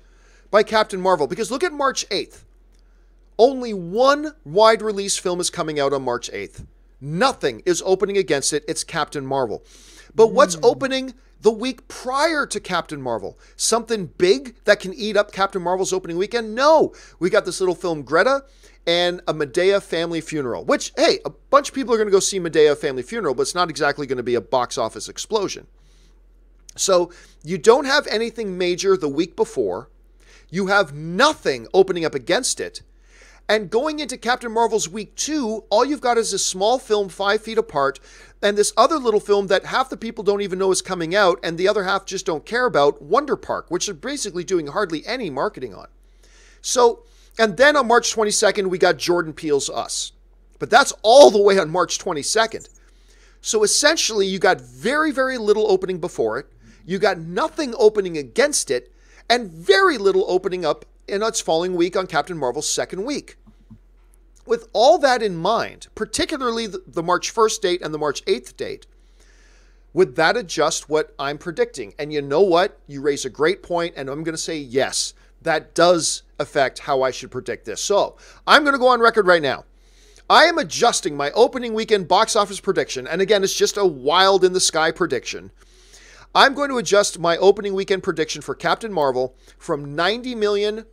A: by Captain Marvel, because look at March 8th. Only one wide release film is coming out on March 8th. Nothing is opening against it. It's Captain Marvel. But what's opening the week prior to Captain Marvel? Something big that can eat up Captain Marvel's opening weekend? No. We got this little film, Greta, and a Medea family funeral, which, hey, a bunch of people are going to go see Medea family funeral, but it's not exactly going to be a box office explosion. So you don't have anything major the week before. You have nothing opening up against it. And going into Captain Marvel's week 2, all you've got is this small film 5 feet apart and this other little film that half the people don't even know is coming out and the other half just don't care about, Wonder Park, which is basically doing hardly any marketing on. So, and then on March 22nd, we got Jordan Peele's Us. But that's all the way on March 22nd. So essentially, you got very, very little opening before it. You got nothing opening against it and very little opening up in its following week on Captain Marvel's second week. With all that in mind, particularly the March 1st date and the March 8th date, would that adjust what I'm predicting? And you know what? You raise a great point, and I'm going to say yes, that does affect how I should predict this. So I'm going to go on record right now. I am adjusting my opening weekend box office prediction. And again, it's just a wild in the sky prediction. I'm going to adjust my opening weekend prediction for Captain Marvel from 90 million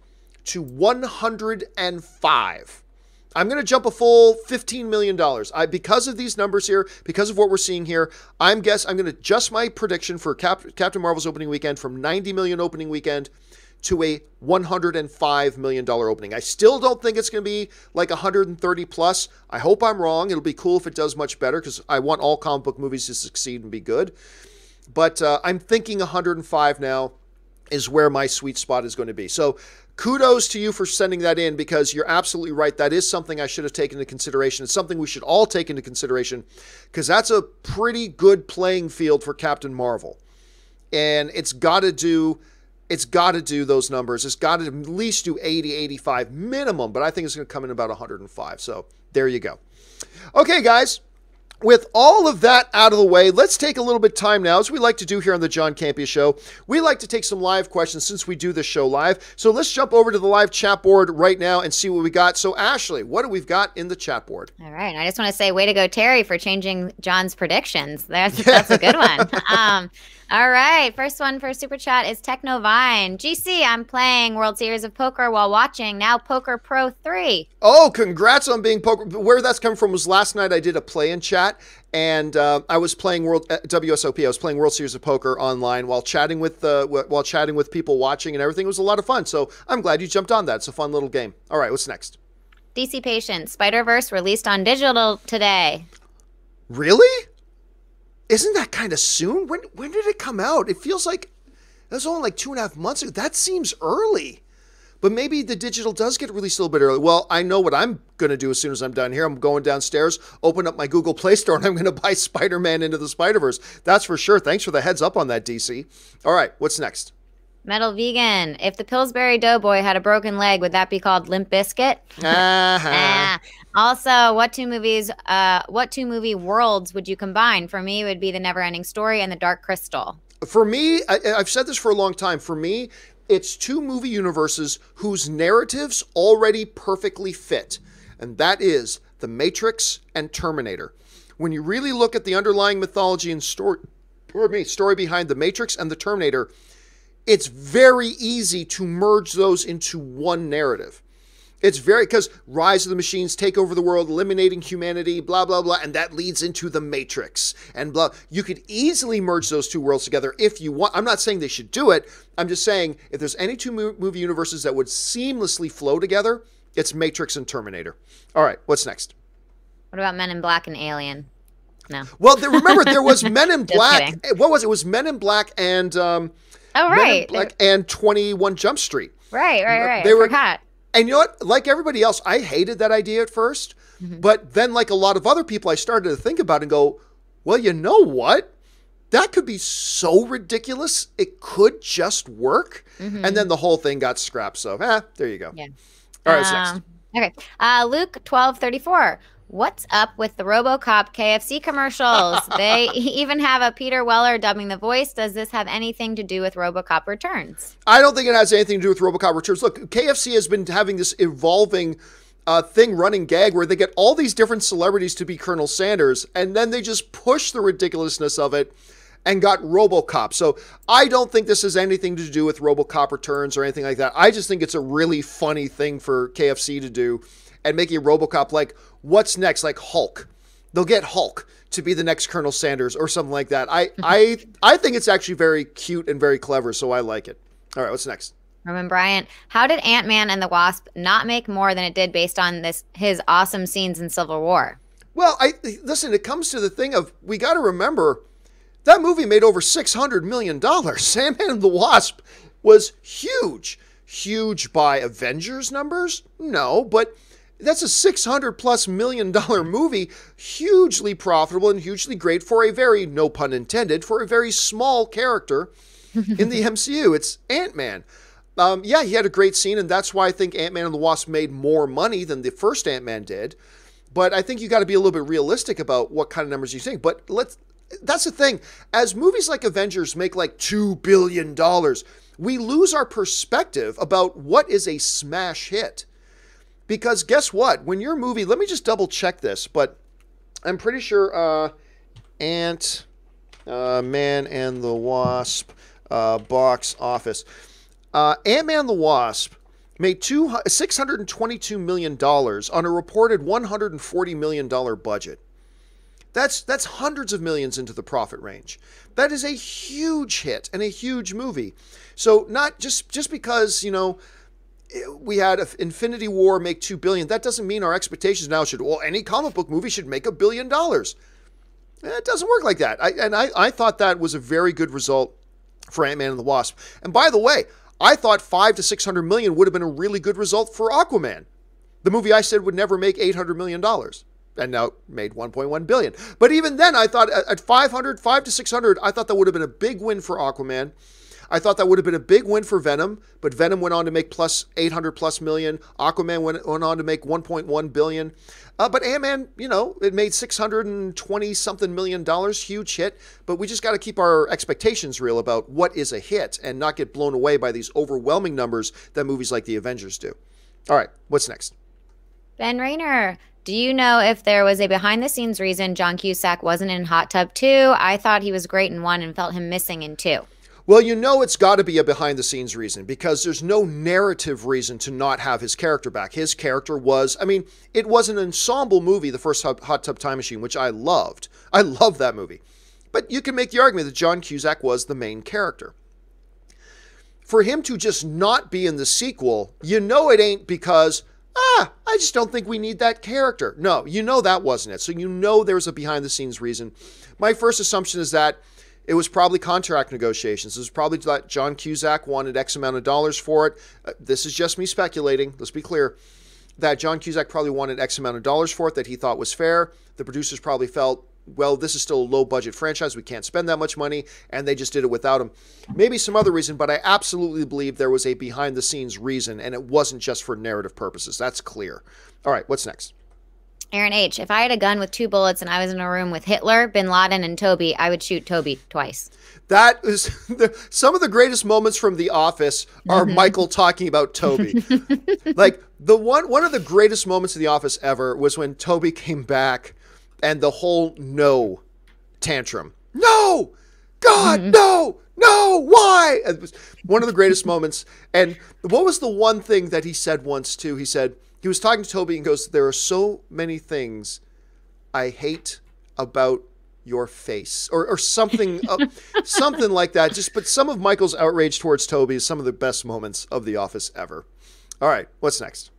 A: to 105. I'm going to jump a full $15 million. Because of these numbers here, because of what we're seeing here, I'm going to adjust my prediction for Captain Marvel's opening weekend from 90 million opening weekend to a $105 million opening. I still don't think it's going to be like 130 plus. I hope I'm wrong. It'll be cool if it does much better because I want all comic book movies to succeed and be good. But I'm thinking 105 now is where my sweet spot is going to be. So kudos to you for sending that in because you're absolutely right. That is something I should have taken into consideration. It's something we should all take into consideration because that's a pretty good playing field for Captain Marvel. And it's got to do those numbers. It's got to at least do 80, 85 minimum, but I think it's going to come in about 105. So there you go. Okay, guys. With all of that out of the way, let's take a little bit of time now, as we like to do here on the John Campea Show. We like to take some live questions since we do this show live. So let's jump over to the live chat board right now and see what we got. So Ashley, what do we've got in the chat board?
B: All right. I just want to say, way to go, Terry, for changing John's predictions. That's a good one. All right. First one for Super Chat is Technovine. GC, I'm playing World Series of Poker while watching Now Poker Pro 3.
A: Oh, congrats on being poker. Where that's coming from was last night I did a play-in chat, and I was playing WSOP. I was playing World Series of Poker online while chatting with people watching and everything. It was a lot of fun. So I'm glad you jumped on that. It's a fun little game. All right, what's next?
B: DC Patient, Spider-Verse released on digital today.
A: Really? Isn't that kind of soon? When did it come out? It feels like it was only like 2.5 months ago. That seems early. But maybe the digital does get released a little bit early. Well, I know what I'm going to do as soon as I'm done here. I'm going downstairs, open up my Google Play Store, and I'm going to buy Spider-Man Into the Spider-Verse. That's for sure. Thanks for the heads up on that, DC. All right, what's next?
B: Metal Vegan, if the Pillsbury Doughboy had a broken leg, would that be called Limp Bizkit? Also, what two movie worlds would you combine? For me, it would be The Neverending Story and The Dark Crystal.
A: For me, I've said this for a long time. For me, it's two movie universes whose narratives already perfectly fit. And that is The Matrix and Terminator. When you really look at the underlying mythology and story behind The Matrix and The Terminator, it's very easy to merge those into one narrative. It's because Rise of the Machines take over the world, eliminating humanity, blah, blah, blah, and that leads into The Matrix, and blah. You could easily merge those two worlds together if you want. I'm not saying they should do it. I'm just saying if there's any two movie universes that would seamlessly flow together, it's Matrix and Terminator. All right, what's next?
B: What about Men in Black and Alien? No.
A: Well, remember, there was Men in Black. What was it? It was Men in Black and...
B: Oh, right.
A: Men in Black and 21 Jump Street.
B: Right.
A: They were
B: hot.
A: And you know what? Like everybody else, I hated that idea at first. Mm-hmm. But then, like a lot of other people, I started to think about it and go, well, you know what? That could be so ridiculous. It could just work. Mm-hmm. And then the whole thing got scrapped. So, there you go. Yeah. All right, what's next?
B: Okay. Luke 1234. What's up with the RoboCop KFC commercials? They even have a Peter Weller dubbing the voice. Does this have anything to do with RoboCop Returns?
A: I don't think it has anything to do with RoboCop Returns. Look, KFC has been having this evolving running gag where they get all these different celebrities to be Colonel Sanders, and then they just push the ridiculousness of it and got RoboCop. So I don't think this has anything to do with RoboCop Returns or anything like that. I just think it's a really funny thing for KFC to do. And making RoboCop like, what's next? Like Hulk. They'll get Hulk to be the next Colonel Sanders or something like that. I think it's actually very cute and very clever, so I like it. All right, what's next?
B: Roman Bryant, how did Ant-Man and the Wasp not make more than it did based on his awesome scenes in Civil War?
A: Well, listen, it comes to the thing of, we got to remember, that movie made over $600 million. Ant-Man and the Wasp was huge. Huge by Avengers numbers? No, but... that's a $600+ million movie, hugely profitable and hugely great for a very, no pun intended, for a very small character in the MCU. It's Ant-Man. Yeah, he had a great scene, and that's why I think Ant-Man and the Wasp made more money than the first Ant-Man did. But I think you got to be a little bit realistic about what kind of numbers you think. But that's the thing. As movies like Avengers make like $2 billion, we lose our perspective about what is a smash hit. Because guess what? When your movie, let me just double check this, but I'm pretty sure Ant-Man and the Wasp box office. Ant-Man and the Wasp made $622 million on a reported $140 million budget. That's hundreds of millions into the profit range. That is a huge hit and a huge movie. So not just because, you know, we had Infinity War make $2 billion, that doesn't mean our expectations now should, well, any comic book movie should make $1 billion. It doesn't work like that. I thought that was a very good result for Ant-Man and the Wasp. And by the way, I thought $500 to $600 million would have been a really good result for Aquaman, the movie I said would never make $800 million. And now it made $1.1 billion. But even then, I thought at $500 to $600, I thought that would have been a big win for Aquaman. I thought that would have been a big win for Venom, but Venom went on to make plus $800+ million. Aquaman went on to make $1.1 billion. But Ant-Man, you know, it made $620-something million, huge hit. But we just got to keep our expectations real about what is a hit and not get blown away by these overwhelming numbers that movies like The Avengers do. All right, what's next?
B: Ben Rayner, do you know if there was a behind-the-scenes reason John Cusack wasn't in Hot Tub 2? I thought he was great in 1 and felt him missing in 2.
A: Well, you know it's got to be a behind-the-scenes reason because there's no narrative reason to not have his character back. His character was, I mean, it was an ensemble movie, the first Hot Tub Time Machine, which I loved. I loved that movie. But you can make the argument that John Cusack was the main character. For him to just not be in the sequel, you know it ain't because, I just don't think we need that character. No, you know that wasn't it. So you know there's a behind-the-scenes reason. My first assumption is that it was probably contract negotiations. It was probably that John Cusack wanted X amount of dollars for it. This is just me speculating. Let's be clear. That John Cusack probably wanted X amount of dollars for it that he thought was fair. The producers probably felt, well, this is still a low-budget franchise. We can't spend that much money, and they just did it without him. Maybe some other reason, but I absolutely believe there was a behind-the-scenes reason, and it wasn't just for narrative purposes. That's clear. All right, what's next?
B: Aaron H., if I had a gun with 2 bullets and I was in a room with Hitler, Bin Laden, and Toby, I would shoot Toby twice.
A: That is some of the greatest moments from The Office are Michael talking about Toby. Like one of the greatest moments of The Office ever was when Toby came back and the whole no tantrum. No! God, no! No! Why? It was one of the greatest moments. And what was the one thing that he said once too? He said, he was talking to Toby and goes, there are so many things I hate about your face or something, something like that. But some of Michael's outrage towards Toby is some of the best moments of The Office ever. All right, what's next?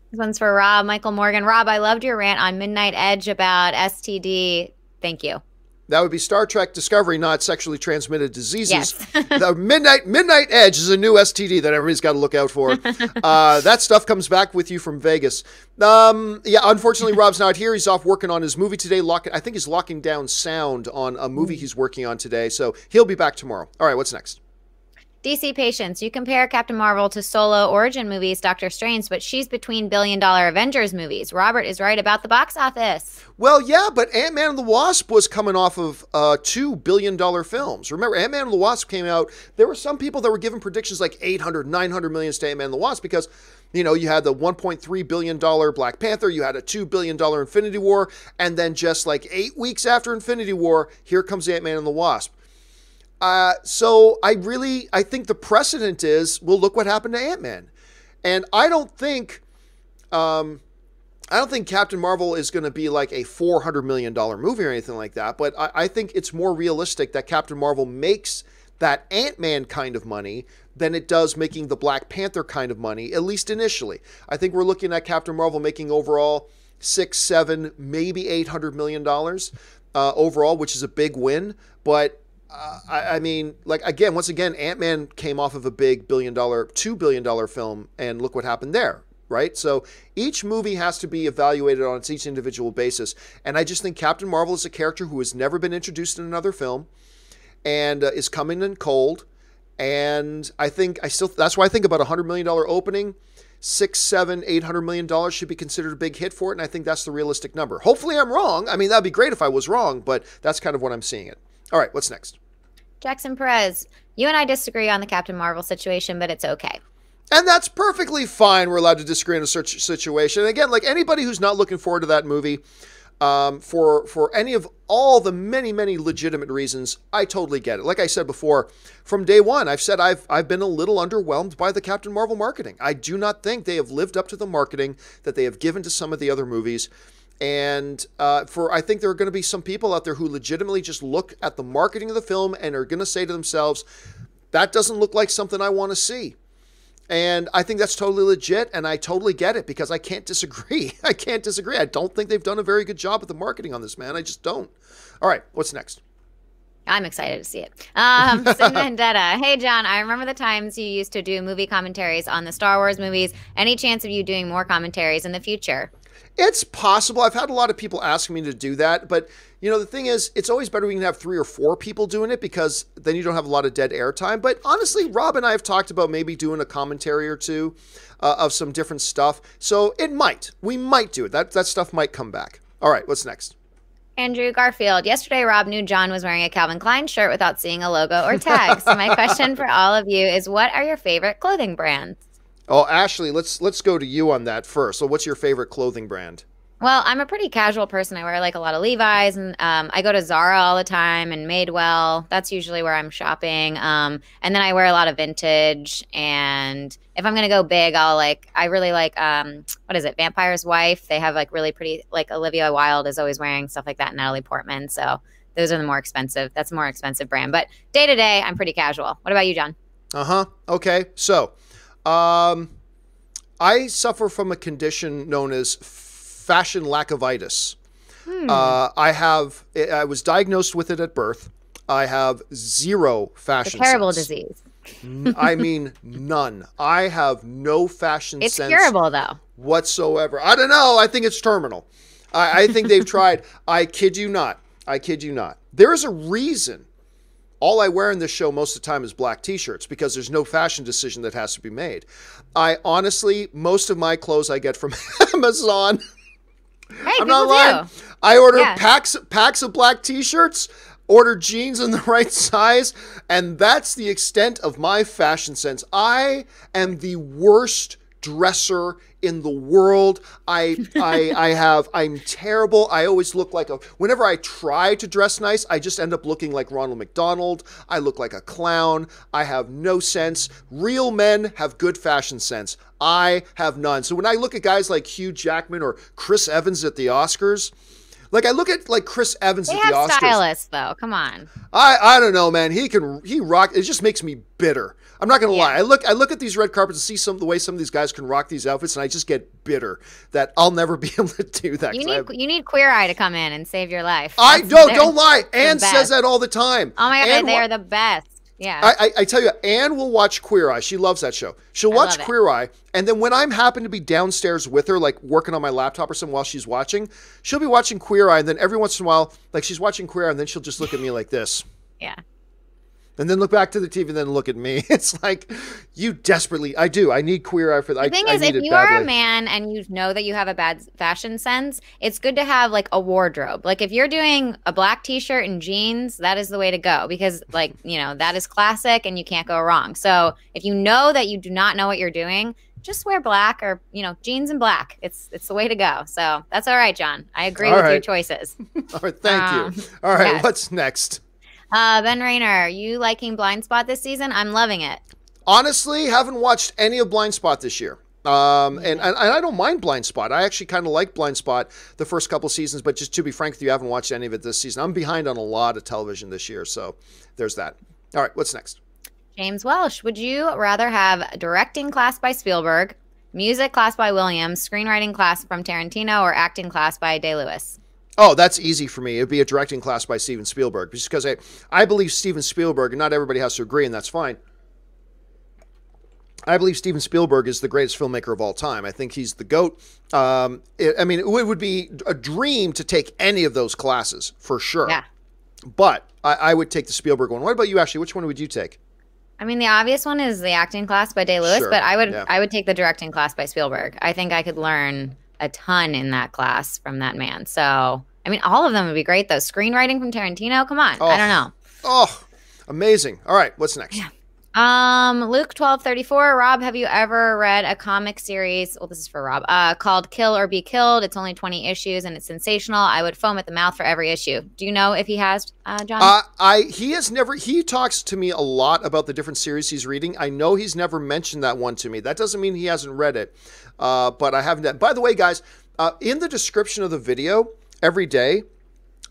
B: This one's for Rob, Michael Morgan. Rob, I loved your rant on Midnight Edge about STD. Thank you.
A: That would be Star Trek Discovery, not sexually transmitted diseases.
B: Yes.
A: The Midnight Edge is a new STD that everybody's got to look out for. That stuff comes back with you from Vegas. Yeah, unfortunately, Rob's not here. He's off working on his movie today. I think he's locking down sound on a movie he's working on today, so he'll be back tomorrow. All right, what's next?
B: DC Patience, you compare Captain Marvel to solo origin movies, Doctor Strange, but she's between billion-dollar Avengers movies. Robert is right about the box office.
A: Well, yeah, but Ant-Man and the Wasp was coming off of $2 billion films. Remember, Ant-Man and the Wasp came out. There were some people that were giving predictions like 800, 900 million to Ant-Man and the Wasp because, you know, you had the $1.3 billion Black Panther, you had a $2 billion Infinity War, and then just like 8 weeks after Infinity War, here comes Ant-Man and the Wasp. So I think the precedent is, well, look what happened to Ant-Man. And I don't think Captain Marvel is going to be like a $400 million movie or anything like that. But I think it's more realistic that Captain Marvel makes that Ant-Man kind of money than it does making the Black Panther kind of money, at least initially. I think we're looking at Captain Marvel making overall $600, $700, maybe $800 million overall, which is a big win. But I mean, like, once again, Ant-Man came off of a big $2 billion film, and look what happened there, right? So each movie has to be evaluated on each individual basis. And I just think Captain Marvel is a character who has never been introduced in another film and is coming in cold. And that's why I think about $100 million opening, $600, $700, $800 million should be considered a big hit for it. And I think that's the realistic number. Hopefully I'm wrong. I mean, that'd be great if I was wrong, but that's kind of what I'm seeing it. All right, what's next?
B: Jackson Perez, you and I disagree on the Captain Marvel situation, but it's okay.
A: And that's perfectly fine. We're allowed to disagree on a such situation. And again, like anybody who's not looking forward to that movie, for any of all the many, many legitimate reasons, I totally get it. Like I said before, from day one, I've said I've been a little underwhelmed by the Captain Marvel marketing. I do not think they have lived up to the marketing that they have given to some of the other movies. And I think there are going to be some people out there who legitimately just look at the marketing of the film and are going to say to themselves, that doesn't look like something I want to see. And I think that's totally legit, and I totally get it because I can't disagree. I can't disagree. I don't think they've done a very good job with the marketing on this, man. I just don't. All right, what's next?
B: I'm excited to see it. Sin Vendetta. Hey, John, I remember the times you used to do movie commentaries on the Star Wars movies. Any chance of you doing more commentaries in the future?
A: It's possible. I've had a lot of people asking me to do that, but the thing is, it's always better when you can have 3 or 4 people doing it because then you don't have a lot of dead air time. But honestly, Rob and I have talked about maybe doing a commentary or two of some different stuff. So we might do it. That stuff might come back. All right, what's next?
B: Andrew Garfield. Yesterday, Rob knew John was wearing a Calvin Klein shirt without seeing a logo or tag. So my question for all of you is, what are your favorite clothing brands?
A: Oh, Ashley, let's go to you on that first. So what's your favorite clothing brand?
B: Well, I'm a pretty casual person. I wear like a lot of Levi's, and I go to Zara all the time and Madewell. That's usually where I'm shopping. And then I wear a lot of vintage. And if I'm gonna go big, I really like what is it, Vampire's Wife? They have like really pretty, like Olivia Wilde is always wearing stuff like that, and Natalie Portman. So those are the more expensive. That's a more expensive brand. But day to day, I'm pretty casual. What about you, John?
A: Okay. So I suffer from a condition known as fashion lackovitis. I was diagnosed with it at birth. I have zero fashion sense.
B: Terrible disease.
A: I mean, none. I have no fashion sense.
B: It's curable, though.
A: Whatsoever. I don't know. I think it's terminal. I think they've tried. I kid you not. There is a reason all I wear in this show most of the time is black t-shirts because there's no fashion decision that has to be made. Most of my clothes I get from Amazon.
B: Hey,
A: I'm not lying.
B: do.
A: I order packs of black t-shirts, order jeans in the right size, and that's the extent of my fashion sense. I am the worst dresser in the world. I'm terrible. I always look like whenever I try to dress nice, I just end up looking like Ronald McDonald. I look like a clown. I have no sense. Real men have good fashion sense. I have none. So when I look at guys like Hugh Jackman or Chris Evans at the Oscars, like I look at like Chris Evans at the Oscars.
B: They have stylists though. Come on.
A: I don't know, man. He rock. It just makes me bitter. I'm not gonna lie. I look at these red carpets and see the way some of these guys can rock these outfits, and I just get bitter that I'll never be able to do that.
B: You need Queer Eye to come in and save your life.
A: Don't lie. Ann says that all the time.
B: Oh my God, they are the best. Yeah.
A: I tell you, Ann will watch Queer Eye. She loves that show. She'll watch Queer Eye, and then when I'm happen to be downstairs with her, like working on my laptop or something while she's watching, she'll be watching Queer Eye, and then every once in a while, like she's watching Queer Eye, and then she'll just look at me like this.
B: Yeah.
A: And then look back to the TV and then look at me. It's like, you desperately, I do. I need Queer Eye for that.
B: The thing is, if you are a man and you know that you have a bad fashion sense, it's good to have like a wardrobe. Like if you're doing a black t-shirt and jeans, that is the way to go because like, that is classic and you can't go wrong. So if you know that you do not know what you're doing, just wear black or, jeans and black. It's the way to go. So that's all right, John. I agree with your choices.
A: All right. Thank you. All right. Yes. What's next?
B: Ben Rayner, you liking Blind Spot this season? I'm loving it.
A: Honestly, haven't watched any of Blind Spot this year. And I don't mind Blind Spot. I actually kind of like Blind Spot the first couple seasons, but just to be frank with you, I haven't watched any of it this season. I'm behind on a lot of television this year, so there's that. All right, what's next?
B: James Welsh, would you rather have directing class by Spielberg, music class by Williams, screenwriting class from Tarantino, or acting class by Day-Lewis?
A: Oh, that's easy for me. It'd be a directing class by Steven Spielberg because I believe Steven Spielberg, and not everybody has to agree, and that's fine. I believe Steven Spielberg is the greatest filmmaker of all time. I think he's the GOAT. It would be a dream to take any of those classes, for sure.
B: Yeah.
A: But I would take the Spielberg one. What about you, Ashley? Which one would you take?
B: I mean, the obvious one is the acting class by Day-Lewis,
A: Sure.
B: but
A: Yeah.
B: I would take the directing class by Spielberg. I think I could learn a ton in that class from that man. So, I mean, all of them would be great, though. Screenwriting from Tarantino, come on. I don't know.
A: Oh, amazing. All right, what's next?
B: Yeah. Luke 1234. Rob, have you ever read a comic series? Well, this is for Rob. Called Kill or Be Killed. It's only 20 issues and it's sensational. I would foam at the mouth for every issue. Do you know if he has, John?
A: He has never. He talks to me a lot about the different series he's reading. I know he's never mentioned that one to me. That doesn't mean he hasn't read it, but I haven't. By the way, guys, in the description of the video every day.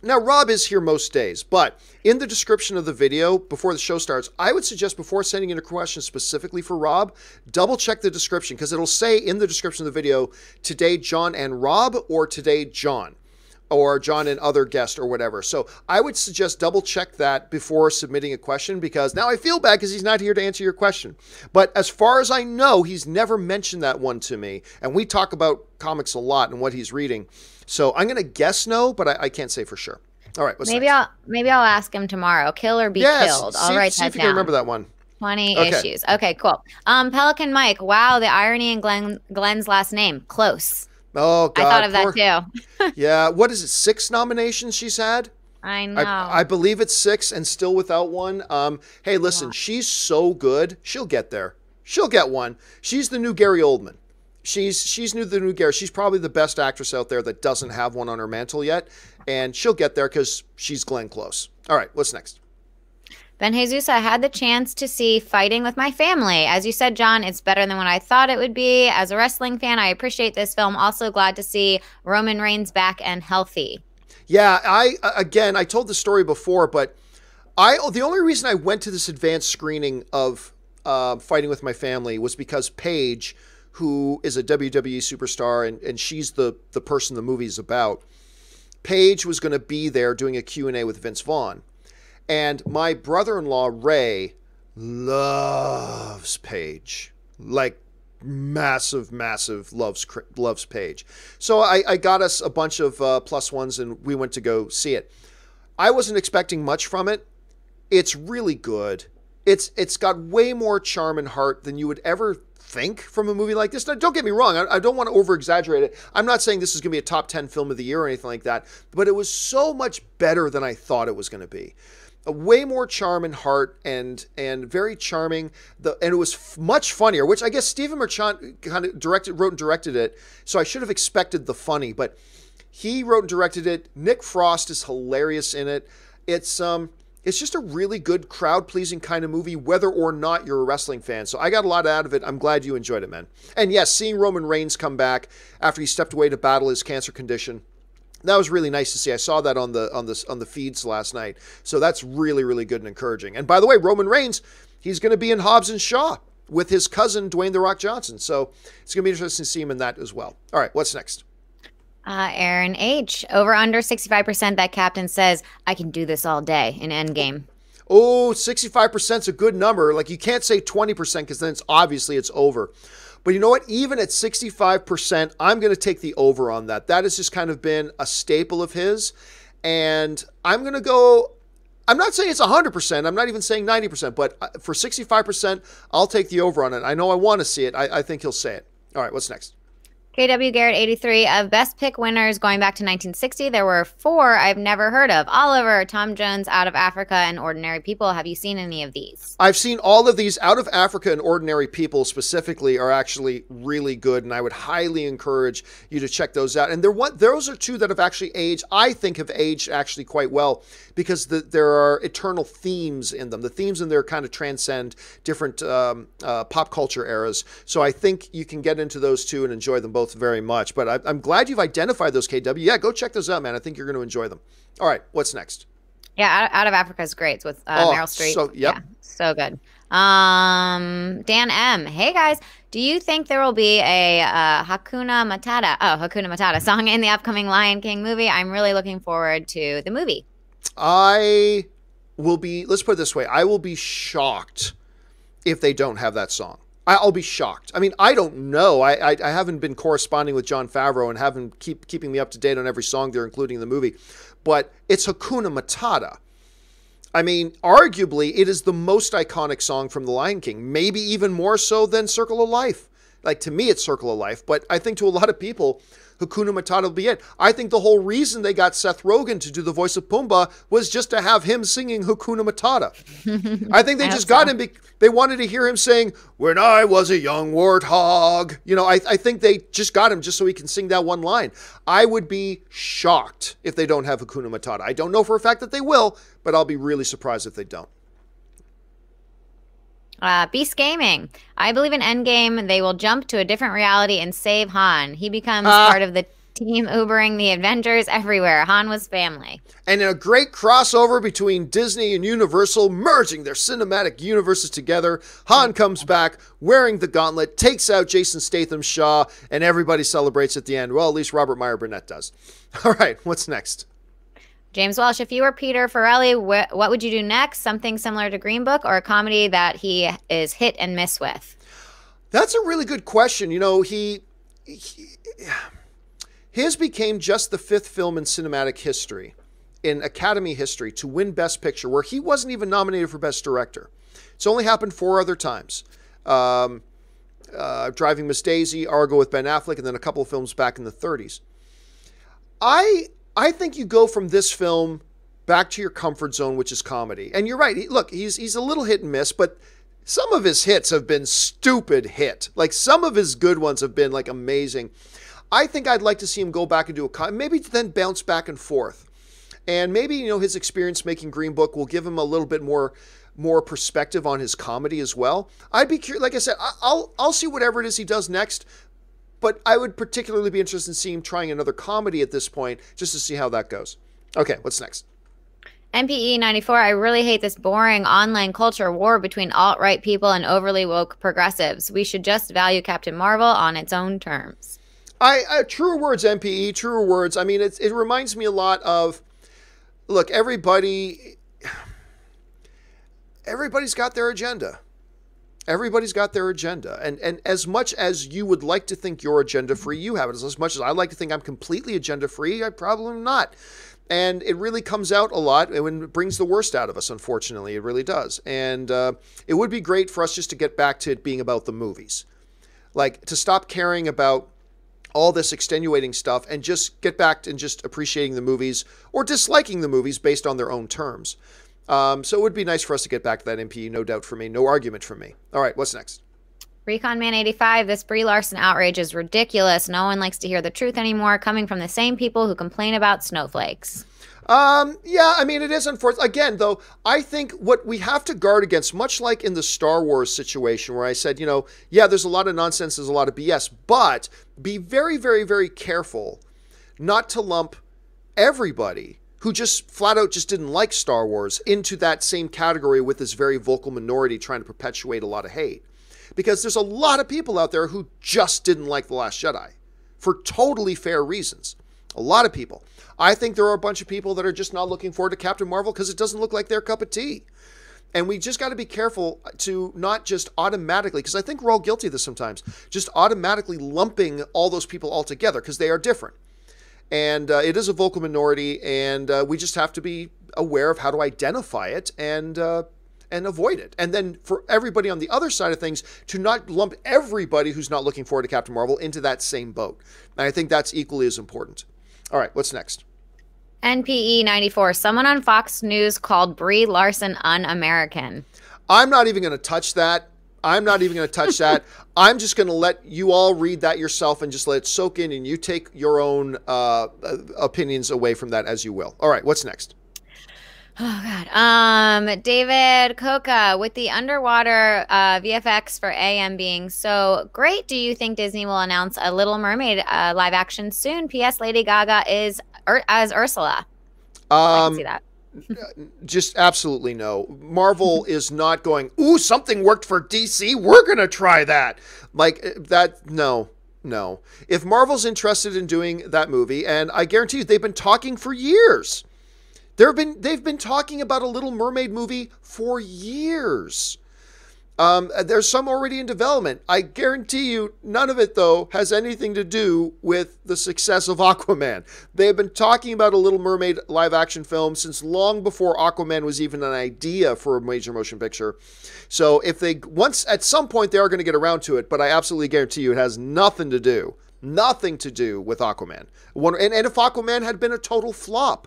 A: Now, Rob is here most days, but in the description of the video before the show starts, I would suggest before sending in a question specifically for Rob, double check the description because it'll say in the description of the video, today John and Rob or today John or John and other guest or whatever. So I would suggest double check that before submitting a question because now I feel bad because he's not here to answer your question. But as far as I know, he's never mentioned that one to me. And we talk about comics a lot and what he's reading. So I'm going to guess no, but I can't say for sure. All right.
B: Maybe I'll ask him tomorrow. Kill or be killed. I'll write
A: see
B: that
A: if you
B: down.
A: can remember that one.
B: 20 issues. Okay, cool. Pelican Mike. Wow, the irony in Glenn's last name. Close.
A: Oh, God.
B: I thought of that too.
A: Yeah. What is it? 6 nominations she's had?
B: I know.
A: I believe it's 6 and still without one. Hey, listen, she's so good. She'll get there. She'll get one. She's the new Gary Oldman. She's the new Gary. She's probably the best actress out there that doesn't have one on her mantle yet. And she'll get there because she's Glenn Close. All right, what's next?
B: Ben Jesus, I had the chance to see Fighting with My Family. As you said, John, it's better than what I thought it would be. As a wrestling fan, I appreciate this film. Also glad to see Roman Reigns back and healthy.
A: Yeah, I told the story before, but the only reason I went to this advanced screening of Fighting with My Family was because Paige, who is a WWE superstar, and she's the person the movie is about, Paige was going to be there doing a Q&A with Vince Vaughn. And my brother-in-law, Ray, loves Paige. Like, massive loves Paige. So I got us a bunch of plus ones, and we went to go see it. I wasn't expecting much from it. It's really good. It's got way more charm and heart than you would ever think from a movie like this. Now, don't get me wrong. I don't want to over-exaggerate it. I'm not saying this is going to be a top 10 film of the year or anything like that, but it was so much better than I thought it was going to be. Way more charm and heart and very charming. And it was much funnier, which I guess Stephen Merchant kind of wrote and directed it, so I should have expected the funny, but he wrote and directed it. Nick Frost is hilarious in it. It's just a really good crowd-pleasing kind of movie, whether or not you're a wrestling fan. So I got a lot out of it. I'm glad you enjoyed it, man. And yes, seeing Roman Reigns come back after he stepped away to battle his cancer condition, that was really nice to see. I saw that on the feeds last night. So that's really, really good and encouraging. And by the way, Roman Reigns, he's going to be in Hobbs and Shaw with his cousin, Dwayne The Rock Johnson. So it's going to be interesting to see him in that as well. All right, what's next?
B: Aaron H. Over under 65% that captain says, I can do this all day in Endgame.
A: Oh, 65% is a good number. Like, you can't say 20% because then it's over. But you know what? Even at 65%, I'm going to take the over on that. That has just kind of been a staple of his. And I'm going to go, I'm not saying it's 100%. I'm not even saying 90%. But for 65%, I'll take the over on it. I know I want to see it. I think he'll say it. All right, what's next?
B: KW Garrett 83 of best pick winners going back to 1960. There were 4 I've never heard of. Oliver, Tom Jones, Out of Africa, and Ordinary People. Have you seen any of these?
A: I've seen all of these. Out of Africa and Ordinary People specifically are actually really good, and I would highly encourage you to check those out. And those are 2 that have actually aged, I think have aged actually quite well because there are eternal themes in them. The themes in there kind of transcend different pop culture eras. So I think you can get into those 2 and enjoy them both very much. But I'm glad you've identified those, KW. Yeah, go check those out, man. I think you're going to enjoy them. All right, what's next?
B: Yeah, Out of Africa is great. It's with Meryl Streep.
A: Yep.
B: Yeah, so good. Dan M. Hey, guys. Do you think there will be a Hakuna Matata song in the upcoming Lion King movie? I'm really looking forward to the movie.
A: I will be, let's put it this way, I will be shocked if they don't have that song. I'll be shocked. I mean, I don't know. I haven't been corresponding with Jon Favreau and haven't keeping me up to date on every song they're including in the movie. But it's Hakuna Matata. I mean, arguably, it is the most iconic song from The Lion King, maybe even more so than Circle of Life. Like, to me, it's Circle of Life, but I think to a lot of people, Hakuna Matata will be it. I think the whole reason they got Seth Rogen to do the voice of Pumbaa was just to have him singing Hakuna Matata. I think they just got him. They wanted to hear him saying, "When I was a young warthog." You know, I think they just got him just so he can sing that one line. I would be shocked if they don't have Hakuna Matata. I don't know for a fact that they will, but I'll be really surprised if they don't.
B: Beast Gaming. I believe in Endgame, they will jump to a different reality and save Han. He becomes part of the team Ubering the Avengers everywhere. Han was family. And
A: in a great crossover between Disney and Universal, merging their cinematic universes together, Han comes back wearing the gauntlet, takes out Jason Statham's Shaw, and everybody celebrates at the end. Well, at least Robert Meyer Burnett does. All right, what's next?
B: James Welsh, if you were Peter Farrelly, what would you do next? Something similar to Green Book or a comedy that he is hit and miss with?
A: That's a really good question. You know, his became just the 5th film in cinematic history, in Academy history, to win Best Picture, where he wasn't even nominated for Best Director. It's only happened 4 other times. Driving Miss Daisy, Argo with Ben Affleck, and then a couple of films back in the 30s. I think you go from this film back to your comfort zone, which is comedy. And you're right. Look, he's a little hit and miss, but some of his hits have been stupid hit. Like, some of his good ones have been, like, amazing. I think I'd like to see him go back and do a maybe then bounce back and forth. And maybe, you know, his experience making Green Book will give him a little bit more perspective on his comedy as well. I'd be curious. Like I said, I'll see whatever it is he does next. But I would particularly be interested in seeing him trying another comedy at this point, just to see how that goes. Okay, what's next?
B: MPE 94, I really hate this boring online culture war between alt-right people and overly woke progressives. We should just value Captain Marvel on its own terms.
A: Truer words, MPE, truer words. I mean, it reminds me a lot of, look, everybody's got their agenda. Everybody's got their agenda. And as much as you would like to think you're agenda-free, you have it. As much as I like to think I'm completely agenda-free, I probably am not. And it really comes out a lot and it brings the worst out of us, unfortunately. It really does. And it would be great for us just to get back to it being about the movies. Like, to stop caring about all this extenuating stuff and just get back to just appreciating the movies or disliking the movies based on their own terms. So it would be nice for us to get back to that MPE, no doubt for me. No argument from me. All right, what's next?
B: Recon Man 85, this Brie Larson outrage is ridiculous. No one likes to hear the truth anymore, coming from the same people who complain about snowflakes.
A: Yeah, I mean, it is unfortunate. Again, though, I think what we have to guard against, much like in the Star Wars situation where I said, you know, yeah, there's a lot of nonsense, there's a lot of BS, but be very, very, very careful not to lump everybody who just flat out just didn't like Star Wars into that same category with this very vocal minority trying to perpetuate a lot of hate. Because there's a lot of people out there who just didn't like The Last Jedi for totally fair reasons. A lot of people. I think there are a bunch of people that are just not looking forward to Captain Marvel because it doesn't look like their cup of tea. And we just got to be careful to not just automatically, because I think we're all guilty of this sometimes, just automatically lumping all those people all together because they are different. And it is a vocal minority, and we just have to be aware of how to identify it and avoid it. And then for everybody on the other side of things, to not lump everybody who's not looking forward to Captain Marvel into that same boat. And I think that's equally as important. All right, what's next?
B: NPE 94, someone on Fox News called Brie Larson un-American.
A: I'm not even going to touch that. I'm not even going to touch that. I'm just going to let you all read that yourself and just let it soak in, and you take your own opinions away from that as you will. All right, what's next?
B: Oh, God. David Coca, with the underwater VFX for AM being so great, do you think Disney will announce a Little Mermaid live action soon? P.S. Lady Gaga is as Ursula. I can see that.
A: Just absolutely no. Marvel is not going, ooh, something worked for DC. We're going to try that. Like that. No. If Marvel's interested in doing that movie, and I guarantee you they've been talking for years. They've been talking about a Little Mermaid movie for years. There's some already in development. I guarantee you none of it, though, has anything to do with the success of Aquaman. They have been talking about a Little Mermaid live-action film since long before Aquaman was even an idea for a major motion picture. So if they, once, at some point, they are going to get around to it, but I absolutely guarantee you it has nothing to do with Aquaman. And if Aquaman had been a total flop,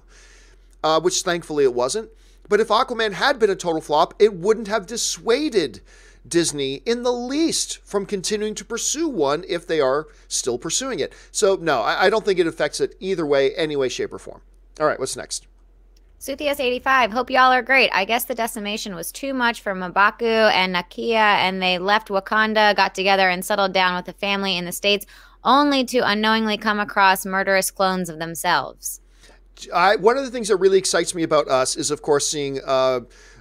A: which thankfully it wasn't, but if Aquaman had been a total flop, it wouldn't have dissuaded Disney in the least from continuing to pursue one if they are still pursuing it. So no, I don't think it affects it either way, any way, shape, or form. All right, what's next?
B: Suthius85, hope y'all are great. I guess the decimation was too much for M'Baku and Nakia, and they left Wakanda, got together, and settled down with a family in the States, only to unknowingly come across murderous clones of themselves.
A: One of the things that really excites me about Us is, of course, seeing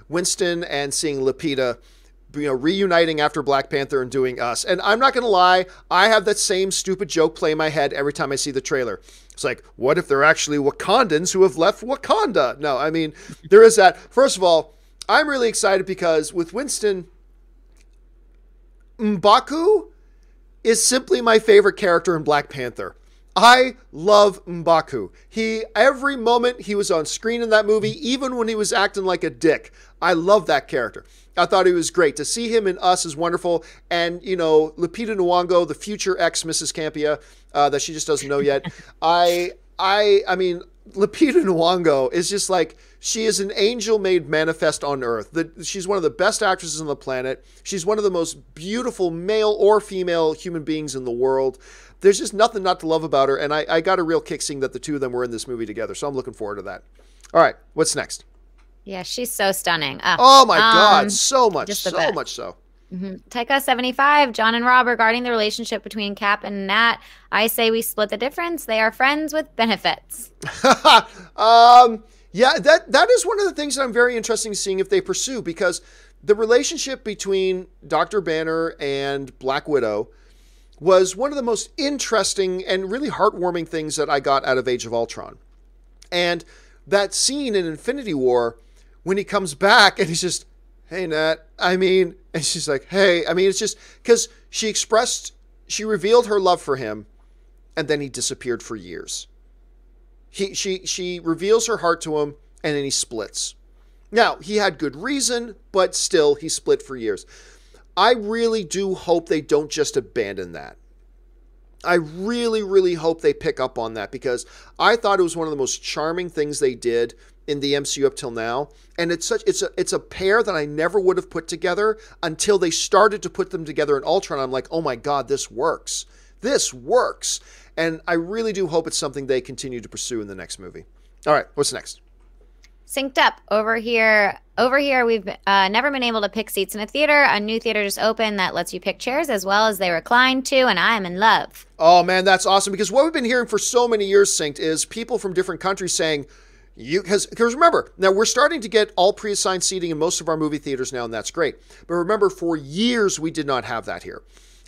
A: Winston and seeing Lupita, reuniting after Black Panther and doing Us. And I'm not going to lie, I have that same stupid joke play in my head every time I see the trailer. It's like, what if they're actually Wakandans who have left Wakanda? No, I mean, there is that. First of all, I'm really excited because with Winston, M'Baku is simply my favorite character in Black Panther. I love M'Baku. Every moment he was on screen in that movie, even when he was acting like a dick, I love that character. I thought he was great. To see him in Us is wonderful. And, Lupita Nyong'o, the future ex-Mrs. Campea, that she just doesn't know yet. I mean, Lupita Nyong'o is just like, she is an angel made manifest on earth. She's one of the best actresses on the planet. She's one of the most beautiful male or female human beings in the world. There's just nothing not to love about her, and I got a real kick seeing that the two of them were in this movie together, so I'm looking forward to that. All right, what's next?
B: Yeah, she's so stunning.
A: Oh my God, so much so.
B: Mm-hmm. Taika75, John and Rob, regarding the relationship between Cap and Nat, I say we split the difference. They are friends with benefits.
A: Yeah, that is one of the things that I'm very interested in seeing if they pursue, because the relationship between Dr. Banner and Black Widow was one of the most interesting and really heartwarming things that I got out of Age of Ultron. And that scene in Infinity War, when he comes back and he's just, hey, Nat, and she's like, hey, it's just because she revealed her love for him, and then he disappeared for years. She reveals her heart to him, and then he splits. Now, he had good reason, but still, he split for years. I really do hope they don't just abandon that. I really, really hope they pick up on that, because I thought it was one of the most charming things they did in the MCU up till now. And it's a pair that I never would have put together until they started to put them together in Ultron. I'm like, oh my God, this works. This works. And I really do hope it's something they continue to pursue in the next movie. All right, what's next?
B: Synced up over here. We've never been able to pick seats in a theater. A new theater just opened that lets you pick chairs as well as they recline too, and I am in love.
A: Oh man, that's awesome, because what we've been hearing for so many years, Synced, is people from different countries saying, because remember, now we're starting to get all pre-assigned seating in most of our movie theaters now, and that's great. But remember, for years we did not have that here.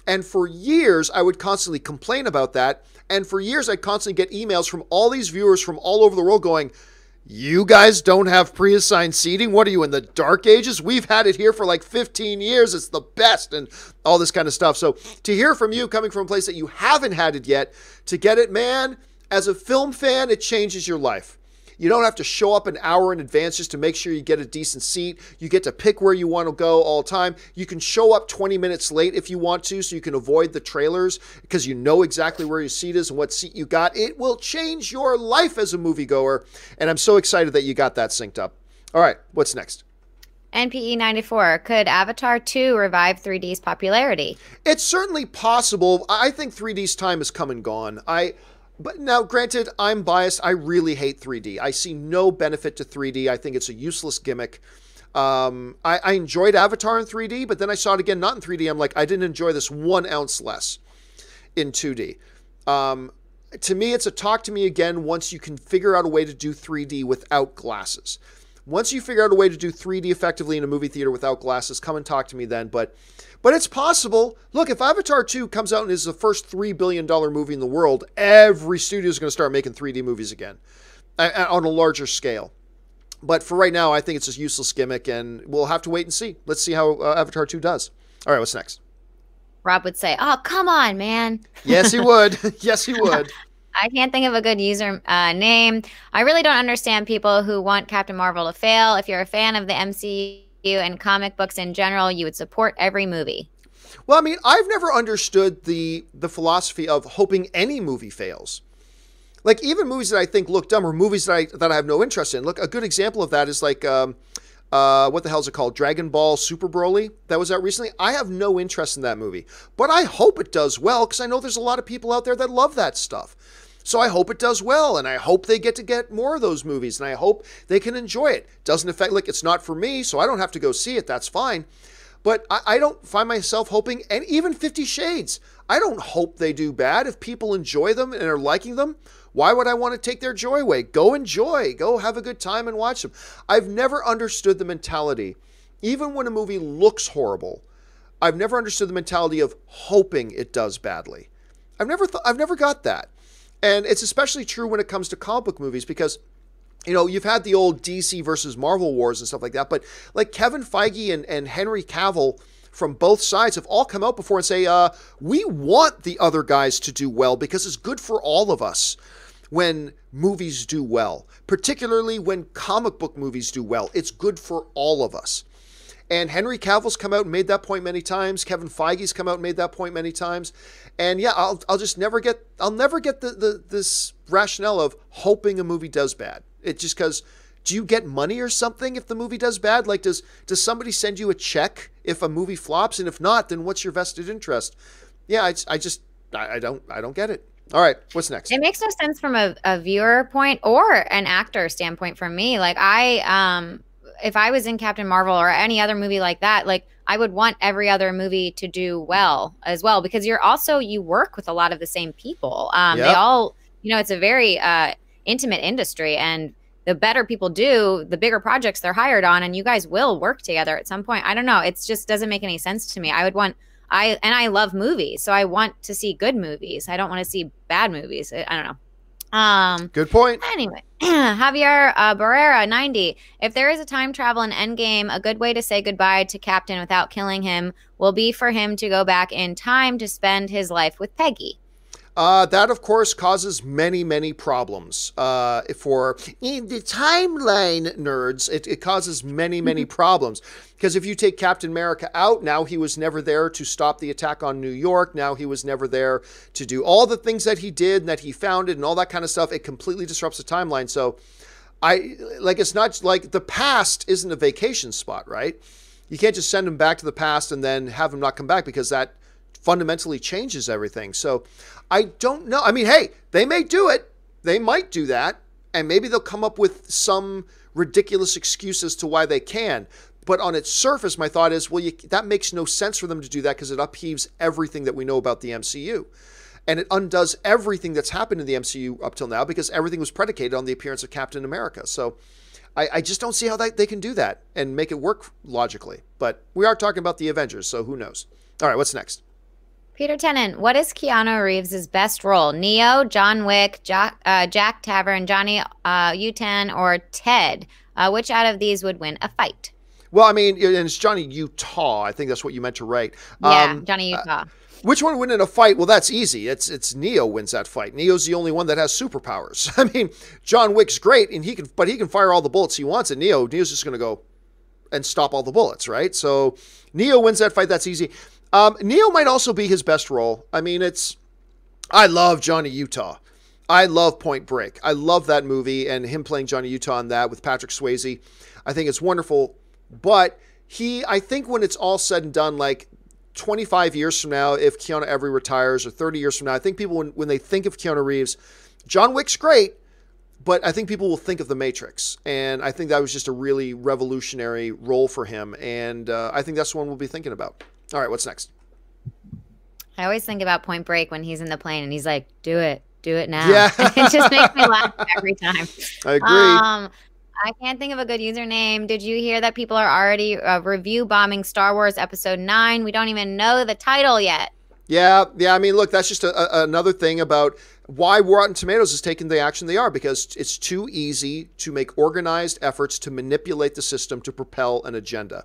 A: And for years, I would constantly complain about that. And for years, I'd constantly get emails from all these viewers from all over the world going, you guys don't have pre-assigned seating? What are you, in the dark ages? We've had it here for like 15 years. It's the best, and all this kind of stuff. So to hear from you coming from a place that you haven't had it yet, to get it, man, as a film fan, it changes your life. You don't have to show up an hour in advance just to make sure you get a decent seat. You get to pick where you want to go all the time. You can show up 20 minutes late if you want to, so you can avoid the trailers because you know exactly where your seat is and what seat you got. It will change your life as a moviegoer, and I'm so excited that you got that synced up. All right, what's next?
B: NPE94, could Avatar 2 revive 3D's popularity?
A: It's certainly possible. I think 3D's time has come and gone. But now, granted, I'm biased. I really hate 3D. I see no benefit to 3D. I think it's a useless gimmick. I enjoyed Avatar in 3D, but then I saw it again not in 3D. I'm like, I didn't enjoy this 1 ounce less in 2D. To me, it's a talk to me again once you can figure out a way to do 3D without glasses. Once you figure out a way to do 3D effectively in a movie theater without glasses, come and talk to me then. But it's possible. Look, if Avatar 2 comes out and is the first $3 billion movie in the world, every studio is going to start making 3D movies again on a larger scale. But for right now, I think it's a useless gimmick, and we'll have to wait and see. Let's see how Avatar 2 does. All right, what's next?
B: Rob would say, "Oh, come on, man."
A: Yes, he would. Yes, he would.
B: I can't think of a good user name. I really don't understand people who want Captain Marvel to fail. If you're a fan of the MCU and comic books in general, you would support every movie.
A: Well, I mean, I've never understood the philosophy of hoping any movie fails. Like, even movies that I think look dumb, or movies that I have no interest in. Look, a good example of that is like, what the hell is it called? Dragon Ball Super Broly that was out recently. I have no interest in that movie, but I hope it does well because I know there's a lot of people out there that love that stuff. So I hope it does well, and I hope they get more of those movies, and I hope they can enjoy it. Doesn't affect, like, it's not for me, so I don't have to go see it. That's fine. But I don't find myself hoping, and even 50 Shades, I don't hope they do bad. If people enjoy them and are liking them, why would I want to take their joy away? Go enjoy. Go have a good time and watch them. I've never understood the mentality, even when a movie looks horrible, I've never understood the mentality of hoping it does badly. I've never got that. And it's especially true when it comes to comic book movies because, you know, you've had the old DC versus Marvel wars and stuff like that, but like Kevin Feige and Henry Cavill from both sides have all come out before and say, we want the other guys to do well because it's good for all of us when movies do well, particularly when comic book movies do well. It's good for all of us. And Henry Cavill's come out and made that point many times. Kevin Feige's come out and made that point many times. And yeah, I'll just never get this rationale of hoping a movie does bad. It's just because, do you get money or something if the movie does bad? Like, does somebody send you a check if a movie flops? And if not, then what's your vested interest? Yeah, I don't get it. All right, what's next?
B: It makes no sense from a viewer point or an actor standpoint for me. Like, if I was in Captain Marvel or any other movie like that, like, I would want every other movie to do well as well, because you work with a lot of the same people. They all, it's a very intimate industry, and the better people do, the bigger projects they're hired on, and you guys will work together at some point. I don't know. It just doesn't make any sense to me. I love movies, so I want to see good movies. I don't want to see bad movies. I don't know.
A: Good point.
B: Anyway, Javier Barrera, 90. If there is a time travel in Endgame, a good way to say goodbye to Captain without killing him will be for him to go back in time to spend his life with Peggy.
A: That, of course, causes many, many problems. For the timeline nerds, it causes many, many problems. Because if you take Captain America out, now he was never there to stop the attack on New York. Now he was never there to do all the things that he did and that he founded and all that kind of stuff. It completely disrupts the timeline. So it's not like the past isn't a vacation spot, right? You can't just send him back to the past and then have him not come back, because that fundamentally changes everything. So I don't know. I mean, hey, they may do it. They might do that. And maybe they'll come up with some ridiculous excuse as to why they can. But on its surface, my thought is, well, that makes no sense for them to do that, because it upheaves everything that we know about the MCU. And it undoes everything that's happened in the MCU up till now, because everything was predicated on the appearance of Captain America. So I just don't see how they can do that and make it work logically. But we are talking about the Avengers, so who knows? All right, what's next?
B: Peter Tennant, what is Keanu Reeves' best role? Neo, John Wick, Jack Tavern, Johnny Utah, or Ted? Which out of these would win a fight?
A: Well, I mean, and it's Johnny Utah. I think that's what you meant to write.
B: Yeah, Johnny Utah.
A: Which one would win in a fight? Well, that's easy. It's Neo wins that fight. Neo's the only one that has superpowers. I mean, John Wick's great, and he can fire all the bullets he wants, and Neo's just going to go and stop all the bullets, right? So Neo wins that fight. That's easy. Neo might also be his best role. I mean, I love Johnny Utah. I love Point Break. I love that movie, and him playing Johnny Utah in that with Patrick Swayze. I think it's wonderful. But I think when it's all said and done, like 25 years from now, if Keanu ever retires, or 30 years from now, I think people, when they think of Keanu Reeves, John Wick's great, but I think people will think of The Matrix. And I think that was just a really revolutionary role for him. And I think that's the one we'll be thinking about. All right, what's next?
B: I always think about Point Break when he's in the plane and he's like, do it now.
A: Yeah.
B: It just makes me laugh every time.
A: I agree.
B: I can't think of a good username. Did you hear that people are already review bombing Star Wars Episode 9? We don't even know the title yet.
A: Yeah, I mean, look, that's just another thing about why Rotten Tomatoes is taking the action they are, because it's too easy to make organized efforts to manipulate the system to propel an agenda.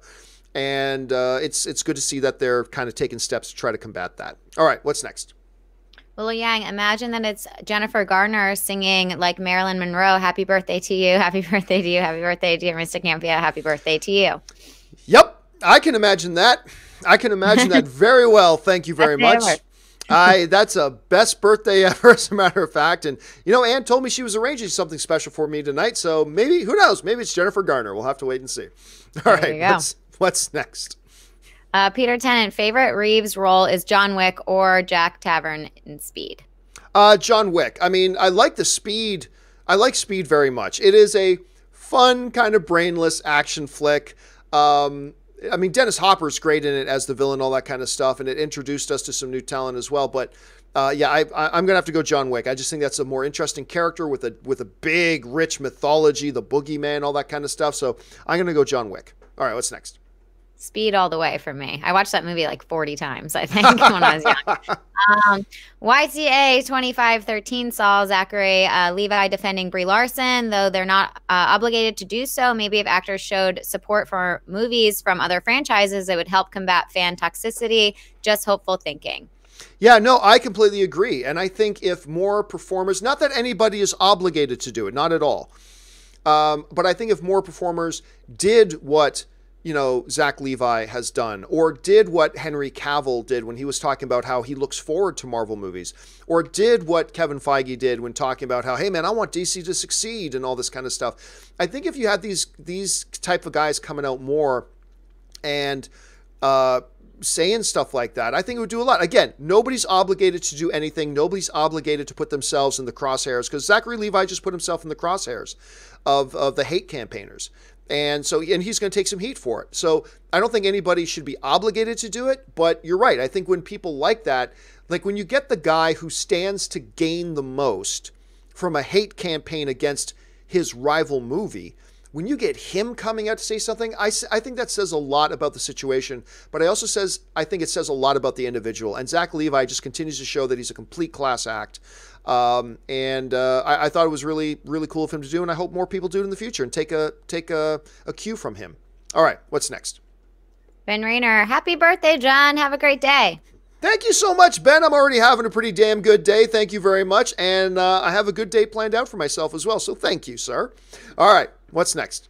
A: And it's good to see that they're kind of taking steps to try to combat that. All right, what's next?
B: Willow Yang, imagine that it's Jennifer Garner singing like Marilyn Monroe, happy birthday to you, happy birthday to you, happy birthday to you, Mr. Campea, happy birthday to you.
A: Yep, I can imagine that. I can imagine that very well. Thank you very much. That's a best birthday ever, as a matter of fact. And, you know, Ann told me she was arranging something special for me tonight. So maybe, who knows? Maybe it's Jennifer Garner. We'll have to wait and see. All right, what's next?
B: Peter Tennant, favorite Reeves role is John Wick or Jack Tavern in Speed?
A: John Wick. I mean, I like the Speed. I like Speed very much. It is a fun, kind of brainless action flick. I mean, Dennis Hopper's great in it as the villain, all that kind of stuff, and it introduced us to some new talent as well. But yeah, I'm gonna have to go John Wick. I just think that's a more interesting character with a big, rich mythology, the boogeyman, all that kind of stuff. So I'm gonna go John Wick. All right, what's next?
B: Speed all the way for me. I watched that movie like 40 times, I think, when I was young. YCA 2513 saw Zachary Levi defending Brie Larson, though they're not obligated to do so. Maybe if actors showed support for movies from other franchises, it would help combat fan toxicity. Just hopeful thinking.
A: Yeah, no, I completely agree. And I think if more performers, not that anybody is obligated to do it, not at all. But I think if more performers did what, you know, Zach Levi has done, or did what Henry Cavill did when he was talking about how he looks forward to Marvel movies, or did what Kevin Feige did when talking about how, hey man, I want DC to succeed and all this kind of stuff. I think if you had these type of guys coming out more and saying stuff like that, I think it would do a lot. Again, nobody's obligated to do anything. Nobody's obligated to put themselves in the crosshairs, because Zachary Levi just put himself in the crosshairs of the hate campaigners. And so, and he's going to take some heat for it. So I don't think anybody should be obligated to do it, but you're right. I think when people like that, like when you get the guy who stands to gain the most from a hate campaign against his rival movie, when you get him coming out to say something, I think that says a lot about the situation, but I think it says a lot about the individual. And Zach Levi just continues to show that he's a complete class act. I thought it was really, really cool of him to do, and I hope more people do it in the future and take a cue from him. All right, what's next?
B: Ben Rayner, happy birthday, John. Have a great day.
A: Thank you so much, Ben. I'm already having a pretty damn good day. Thank you very much. And I have a good day planned out for myself as well. So thank you, sir. All right, what's next?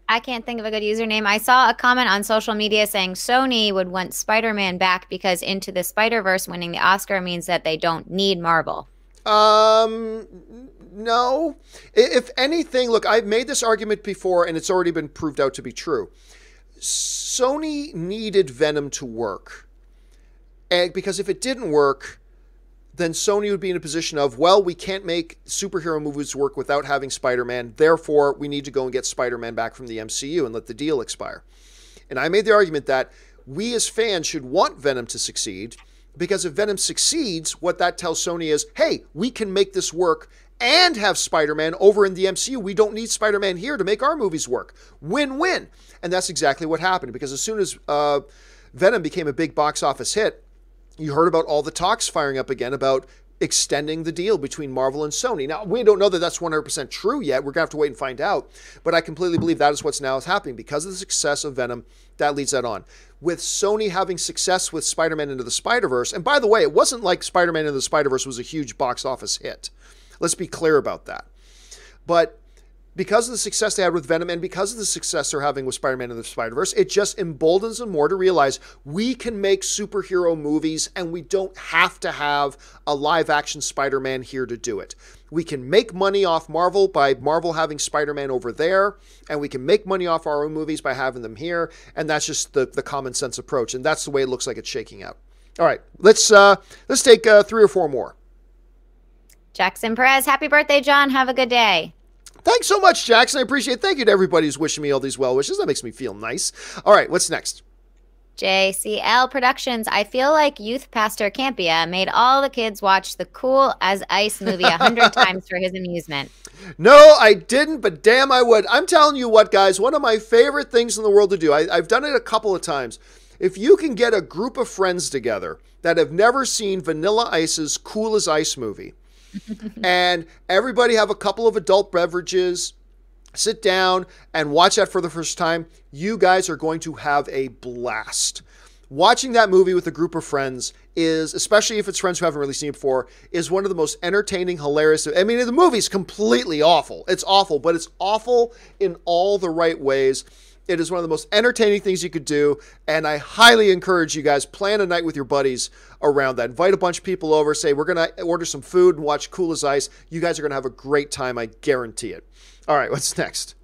B: I can't think of a good username. I saw a comment on social media saying Sony would want Spider-Man back because Into the Spider-Verse winning the Oscar means that they don't need Marvel.
A: No. If anything, look, I've made this argument before and it's already been proved out to be true. Sony needed Venom to work. And because if it didn't work, then Sony would be in a position of, well, we can't make superhero movies work without having Spider-Man. Therefore, we need to go and get Spider-Man back from the MCU and let the deal expire. And I made the argument that we as fans should want Venom to succeed, because if Venom succeeds, what that tells Sony is, hey, we can make this work and have Spider-Man over in the MCU. We don't need Spider-Man here to make our movies work. Win-win. And that's exactly what happened, because as soon as Venom became a big box office hit, you heard about all the talks firing up again about extending the deal between Marvel and Sony. Now, we don't know that that's 100% true yet. We're going to have to wait and find out. But I completely believe that is what's now happening. Because of the success of Venom, that leads that on. With Sony having success with Spider-Man Into the Spider-Verse, and by the way, it wasn't like Spider-Man Into the Spider-Verse was a huge box office hit. Let's be clear about that. But because of the success they had with Venom and because of the success they're having with Spider-Man and the Spider-Verse, it just emboldens them more to realize we can make superhero movies and we don't have to have a live-action Spider-Man here to do it. We can make money off Marvel by Marvel having Spider-Man over there, and we can make money off our own movies by having them here, and that's just the common sense approach, and that's the way it looks like it's shaking out. All right, let's take 3 or 4 more.
B: Jackson Perez, happy birthday, John. Have a good day.
A: Thanks so much, Jackson. I appreciate it. Thank you to everybody who's wishing me all these well wishes. That makes me feel nice. All right, what's next?
B: JCL Productions. I feel like Youth Pastor Campea made all the kids watch the Cool as Ice movie 100 times for his amusement.
A: No, I didn't, but damn, I would. I'm telling you what, guys, one of my favorite things in the world to do, I've done it a couple of times, If you can get a group of friends together that have never seen Vanilla Ice's Cool as Ice movie, and everybody have a couple of adult beverages, sit down and watch that for the first time, you guys are going to have a blast. Watching that movie with a group of friends is, especially if it's friends who haven't really seen it before, is one of the most entertaining, hilarious. I mean, the movie's completely awful. It's awful, but it's awful in all the right ways. It is one of the most entertaining things you could do, and I highly encourage you guys, plan a night with your buddies around that. Invite a bunch of people over, say, we're going to order some food and watch Cool as Ice. You guys are going to have a great time, I guarantee it. All right, what's next?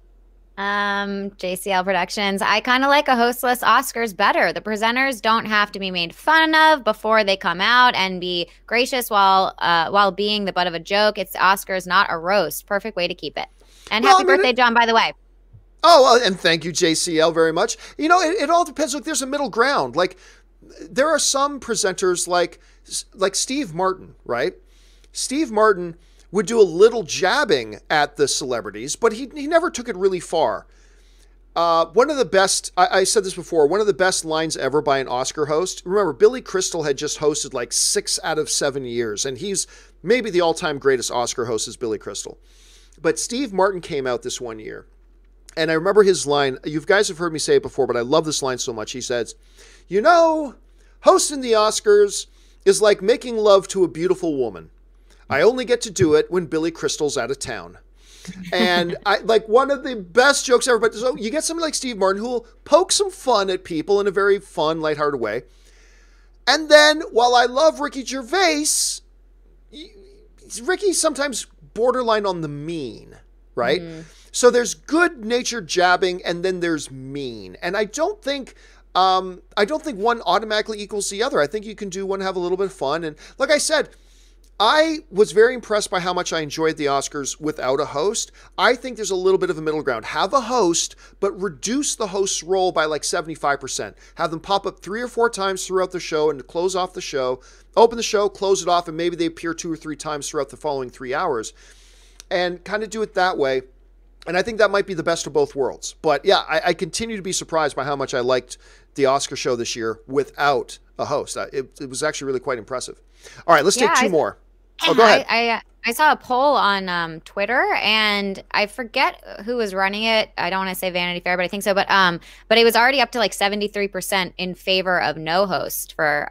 B: JCL Productions. I kind of like a hostless Oscars better. The presenters don't have to be made fun of before they come out and be gracious while being the butt of a joke. It's Oscars, not a roast. Perfect way to keep it. And happy birthday, John, by the way.
A: Oh, well, and thank you, JCL, very much. You know, it all depends. Look, there's a middle ground. Like, there are some presenters like Steve Martin, right? Steve Martin would do a little jabbing at the celebrities, but he never took it really far. One of the best, I said this before, one of the best lines ever by an Oscar host. Remember, Billy Crystal had just hosted like 6 out of 7 years, and he's maybe the all-time greatest Oscar host is Billy Crystal. But Steve Martin came out this one year, and I remember his line. You guys have heard me say it before, but I love this line so much. He says, you know, hosting the Oscars is like making love to a beautiful woman. I only get to do it when Billy Crystal's out of town. And I like one of the best jokes ever. But so you get somebody like Steve Martin who will poke some fun at people in a very fun, lighthearted way. And then while I love Ricky Gervais, Ricky's sometimes borderline on the mean, right? Mm. So there's good-natured jabbing, and then there's mean. And I don't think one automatically equals the other. I think you can do one, have a little bit of fun. And like I said, I was very impressed by how much I enjoyed the Oscars without a host. I think there's a little bit of a middle ground. Have a host, but reduce the host's role by like 75%. Have them pop up 3 or 4 times throughout the show and close off the show. Open the show, close it off, and maybe they appear 2 or 3 times throughout the following 3 hours. And kind of do it that way. And I think that might be the best of both worlds. But yeah, I continue to be surprised by how much I liked the Oscar show this year without a host. It was actually really quite impressive. All right, let's take 2 more. Oh, go ahead.
B: I saw a poll on Twitter, and I forget who was running it. I don't want to say Vanity Fair, but I think so. But it was already up to like 73% in favor of no host for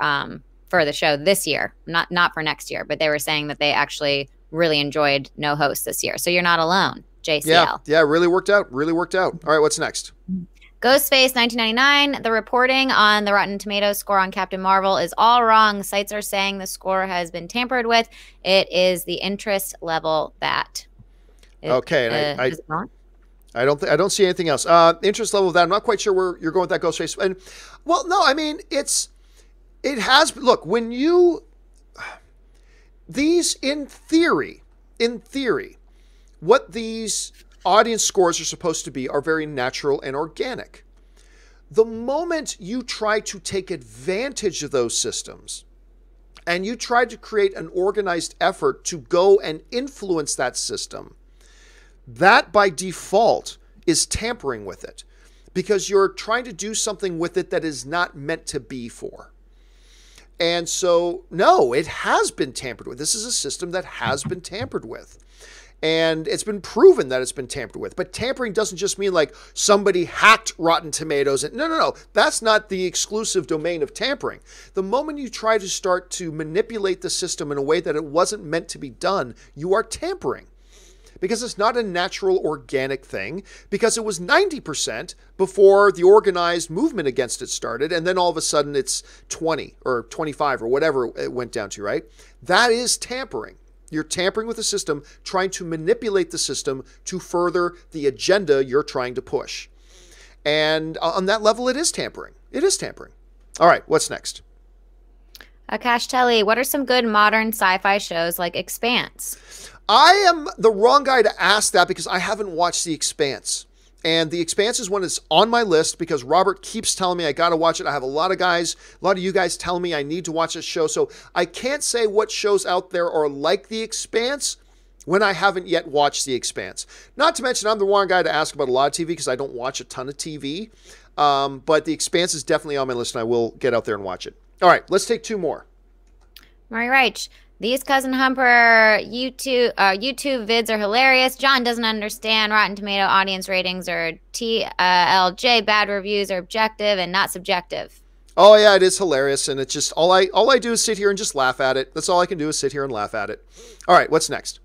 B: the show this year, not for next year. But they were saying that they actually really enjoyed no host this year. So you're not alone, JCL.
A: Yeah, really worked out. Really worked out. All right, what's next?
B: Ghostface 1999, the reporting on the Rotten Tomatoes score on Captain Marvel is all wrong. Sites are saying the score has been tampered with. It is the interest level that.
A: Okay, I don't see anything else. Interest level of that. I'm not quite sure where you're going with that, Ghostface. And well, no, I mean it has. Look, when you these in theory, what these audience scores are supposed to be are very natural and organic. The moment you try to take advantage of those systems and you try to create an organized effort to go and influence that system, that by default is tampering with it because you're trying to do something with it that is not meant to be for. And so, no, it has been tampered with. This is a system that has been tampered with. And it's been proven that it's been tampered with. But tampering doesn't just mean like somebody hacked Rotten Tomatoes. No. That's not the exclusive domain of tampering. The moment you try to start to manipulate the system in a way that it wasn't meant to be done, you are tampering. Because it's not a natural, organic thing. Because it was 90% before the organized movement against it started. And then all of a sudden it's 20 or 25 or whatever it went down to, right? That is tampering. You're tampering with the system, trying to manipulate the system to further the agenda you're trying to push. And on that level, it is tampering. It is tampering. All right, what's next?
B: Akash Telly, what are some good modern sci-fi shows like Expanse?
A: I am the wrong guy to ask that because I haven't watched The Expanse. And The Expanse is one that's on my list because Robert keeps telling me I got to watch it. I have a lot of you guys telling me I need to watch this show. So I can't say what shows out there are like The Expanse. when I haven't yet watched The Expanse. Not to mention, I'm the wrong guy to ask about a lot of TV because I don't watch a ton of TV. But The Expanse is definitely on my list, and I will get out there and watch it. All right, let's take 2 more. Murray
B: Reich. These Cousin Humper YouTube vids are hilarious. John doesn't understand Rotten Tomato audience ratings or TLJ. Bad reviews are objective and not subjective.
A: Oh yeah, it is hilarious, and it's just all I do is sit here and just laugh at it. That's all I can do is sit here and laugh at it. All right, what's next?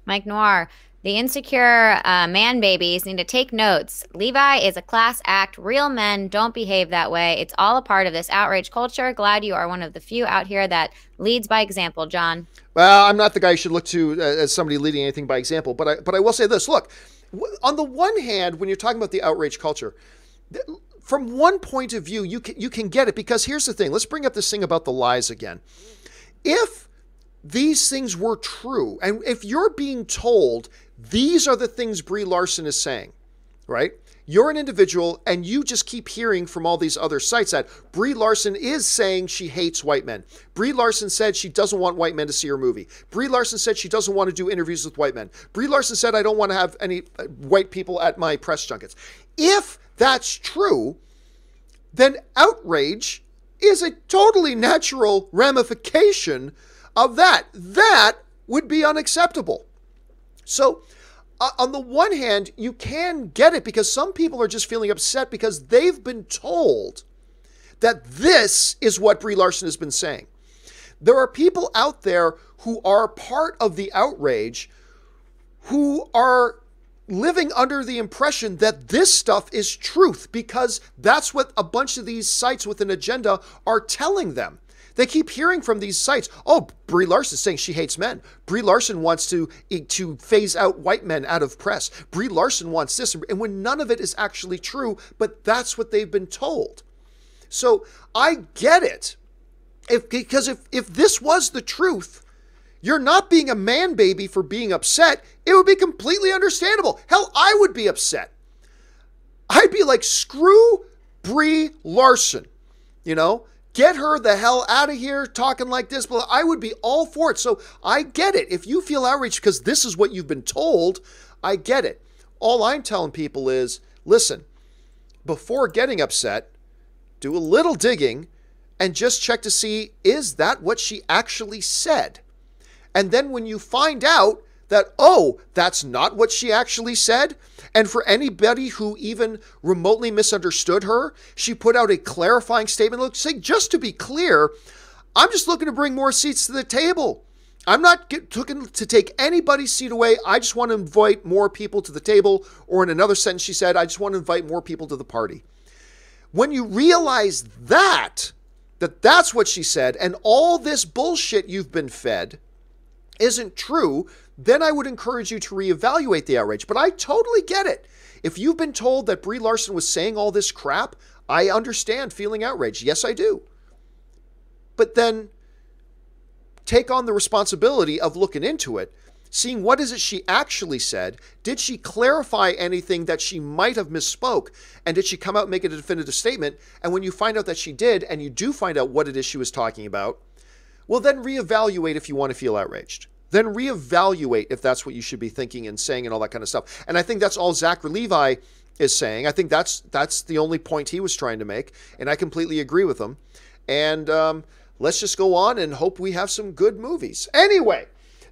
B: Mike Noir. The insecure man babies need to take notes. Levi is a class act. Real men don't behave that way. It's all a part of this outrage culture. Glad you are one of the few out here that leads by example, John.
A: Well, I'm not the guy you should look to as somebody leading anything by example, but I will say this. Look, on the one hand, when you're talking about the outrage culture, from one point of view, you can get it, because here's the thing. Let's bring up this thing about the lies again. If these things were true, and if you're being told these are the things Brie Larson is saying, right? You're an individual and you just keep hearing from all these other sites that Brie Larson is saying she hates white men. Brie Larson said she doesn't want white men to see her movie. Brie Larson said she doesn't want to do interviews with white men. Brie Larson said I don't want to have any white people at my press junkets. If that's true, then outrage is a totally natural ramification of that. That would be unacceptable. So on the one hand, you can get it because some people are just feeling upset because they've been told that this is what Brie Larson has been saying. There are people out there who are part of the outrage who are living under the impression that this stuff is truth because that's what a bunch of these sites with an agenda are telling them. They keep hearing from these sites, oh, Brie Larson saying she hates men. Brie Larson wants to phase out white men out of press. Brie Larson wants this. And when none of it is actually true, but that's what they've been told. So I get it. Because if this was the truth, you're not being a man baby for being upset. It would be completely understandable. Hell, I would be upset. I'd be like, screw Brie Larson, you know? Get her the hell out of here talking like this. But I would be all for it. So I get it. If you feel outraged because this is what you've been told, I get it. All I'm telling people is, listen, before getting upset, do a little digging and just check to see, is that what she actually said? And then when you find out that, oh, that's not what she actually said, and for anybody who even remotely misunderstood her, she put out a clarifying statement. Look, say, just to be clear, I'm just looking to bring more seats to the table. I'm not looking to take anybody's seat away. I just want to invite more people to the table. Or in another sentence, she said, I just want to invite more people to the party. When you realize that that's what she said, and all this bullshit you've been fed isn't true, then I would encourage you to reevaluate the outrage. But I totally get it. If you've been told that Brie Larson was saying all this crap, I understand feeling outraged. Yes, I do. But then take on the responsibility of looking into it, seeing what is it she actually said. Did she clarify anything that she might have misspoke? And did she come out and make a definitive statement? And when you find out that she did, and you do find out what it is she was talking about, well, then reevaluate if you want to feel outraged. Then reevaluate if that's what you should be thinking and saying and all that kind of stuff. And I think that's all Zachary Levi is saying. I think that's the only point he was trying to make. And I completely agree with him. And let's just go on and hope we have some good movies. Anyway,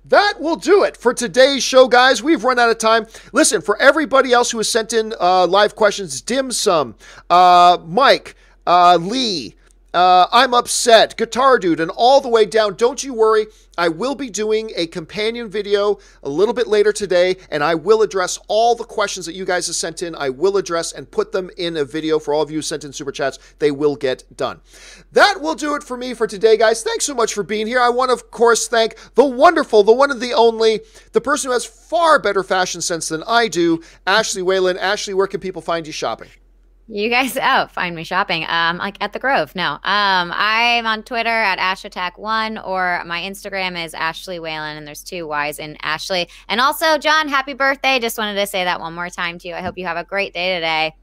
A: that will do it for today's show, guys. We've run out of time. Listen, for everybody else who has sent in live questions, Dim Sum, Mike, Lee, I'm Upset, Guitar Dude, and all the way down. Don't you worry. I will be doing a companion video a little bit later today, and I will address all the questions that you guys have sent in. I will address and put them in a video for all of you who sent in Super Chats. They will get done. That will do it for me for today, guys. Thanks so much for being here. I want to, of course, thank the wonderful, the one and the only, the person who has far better fashion sense than I do, Ashley Whalen. Ashley, where can people find you shopping?
B: You guys, find me shopping, like at the Grove. No, I'm on Twitter at AshAttack1, or my Instagram is Ashley Whalen, and there's 2 Y's in Ashley. And also, John, happy birthday. Just wanted to say that one more time to you. I hope you have a great day today.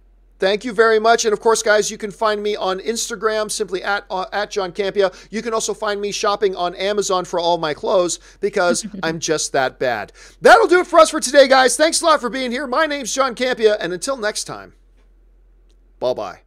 A: Thank you very much. And of course, guys, you can find me on Instagram, simply at John Campea. You can also find me shopping on Amazon for all my clothes because I'm just that bad. That'll do it for us for today, guys. Thanks a lot for being here. My name's John Campea, and until next time, bye-bye.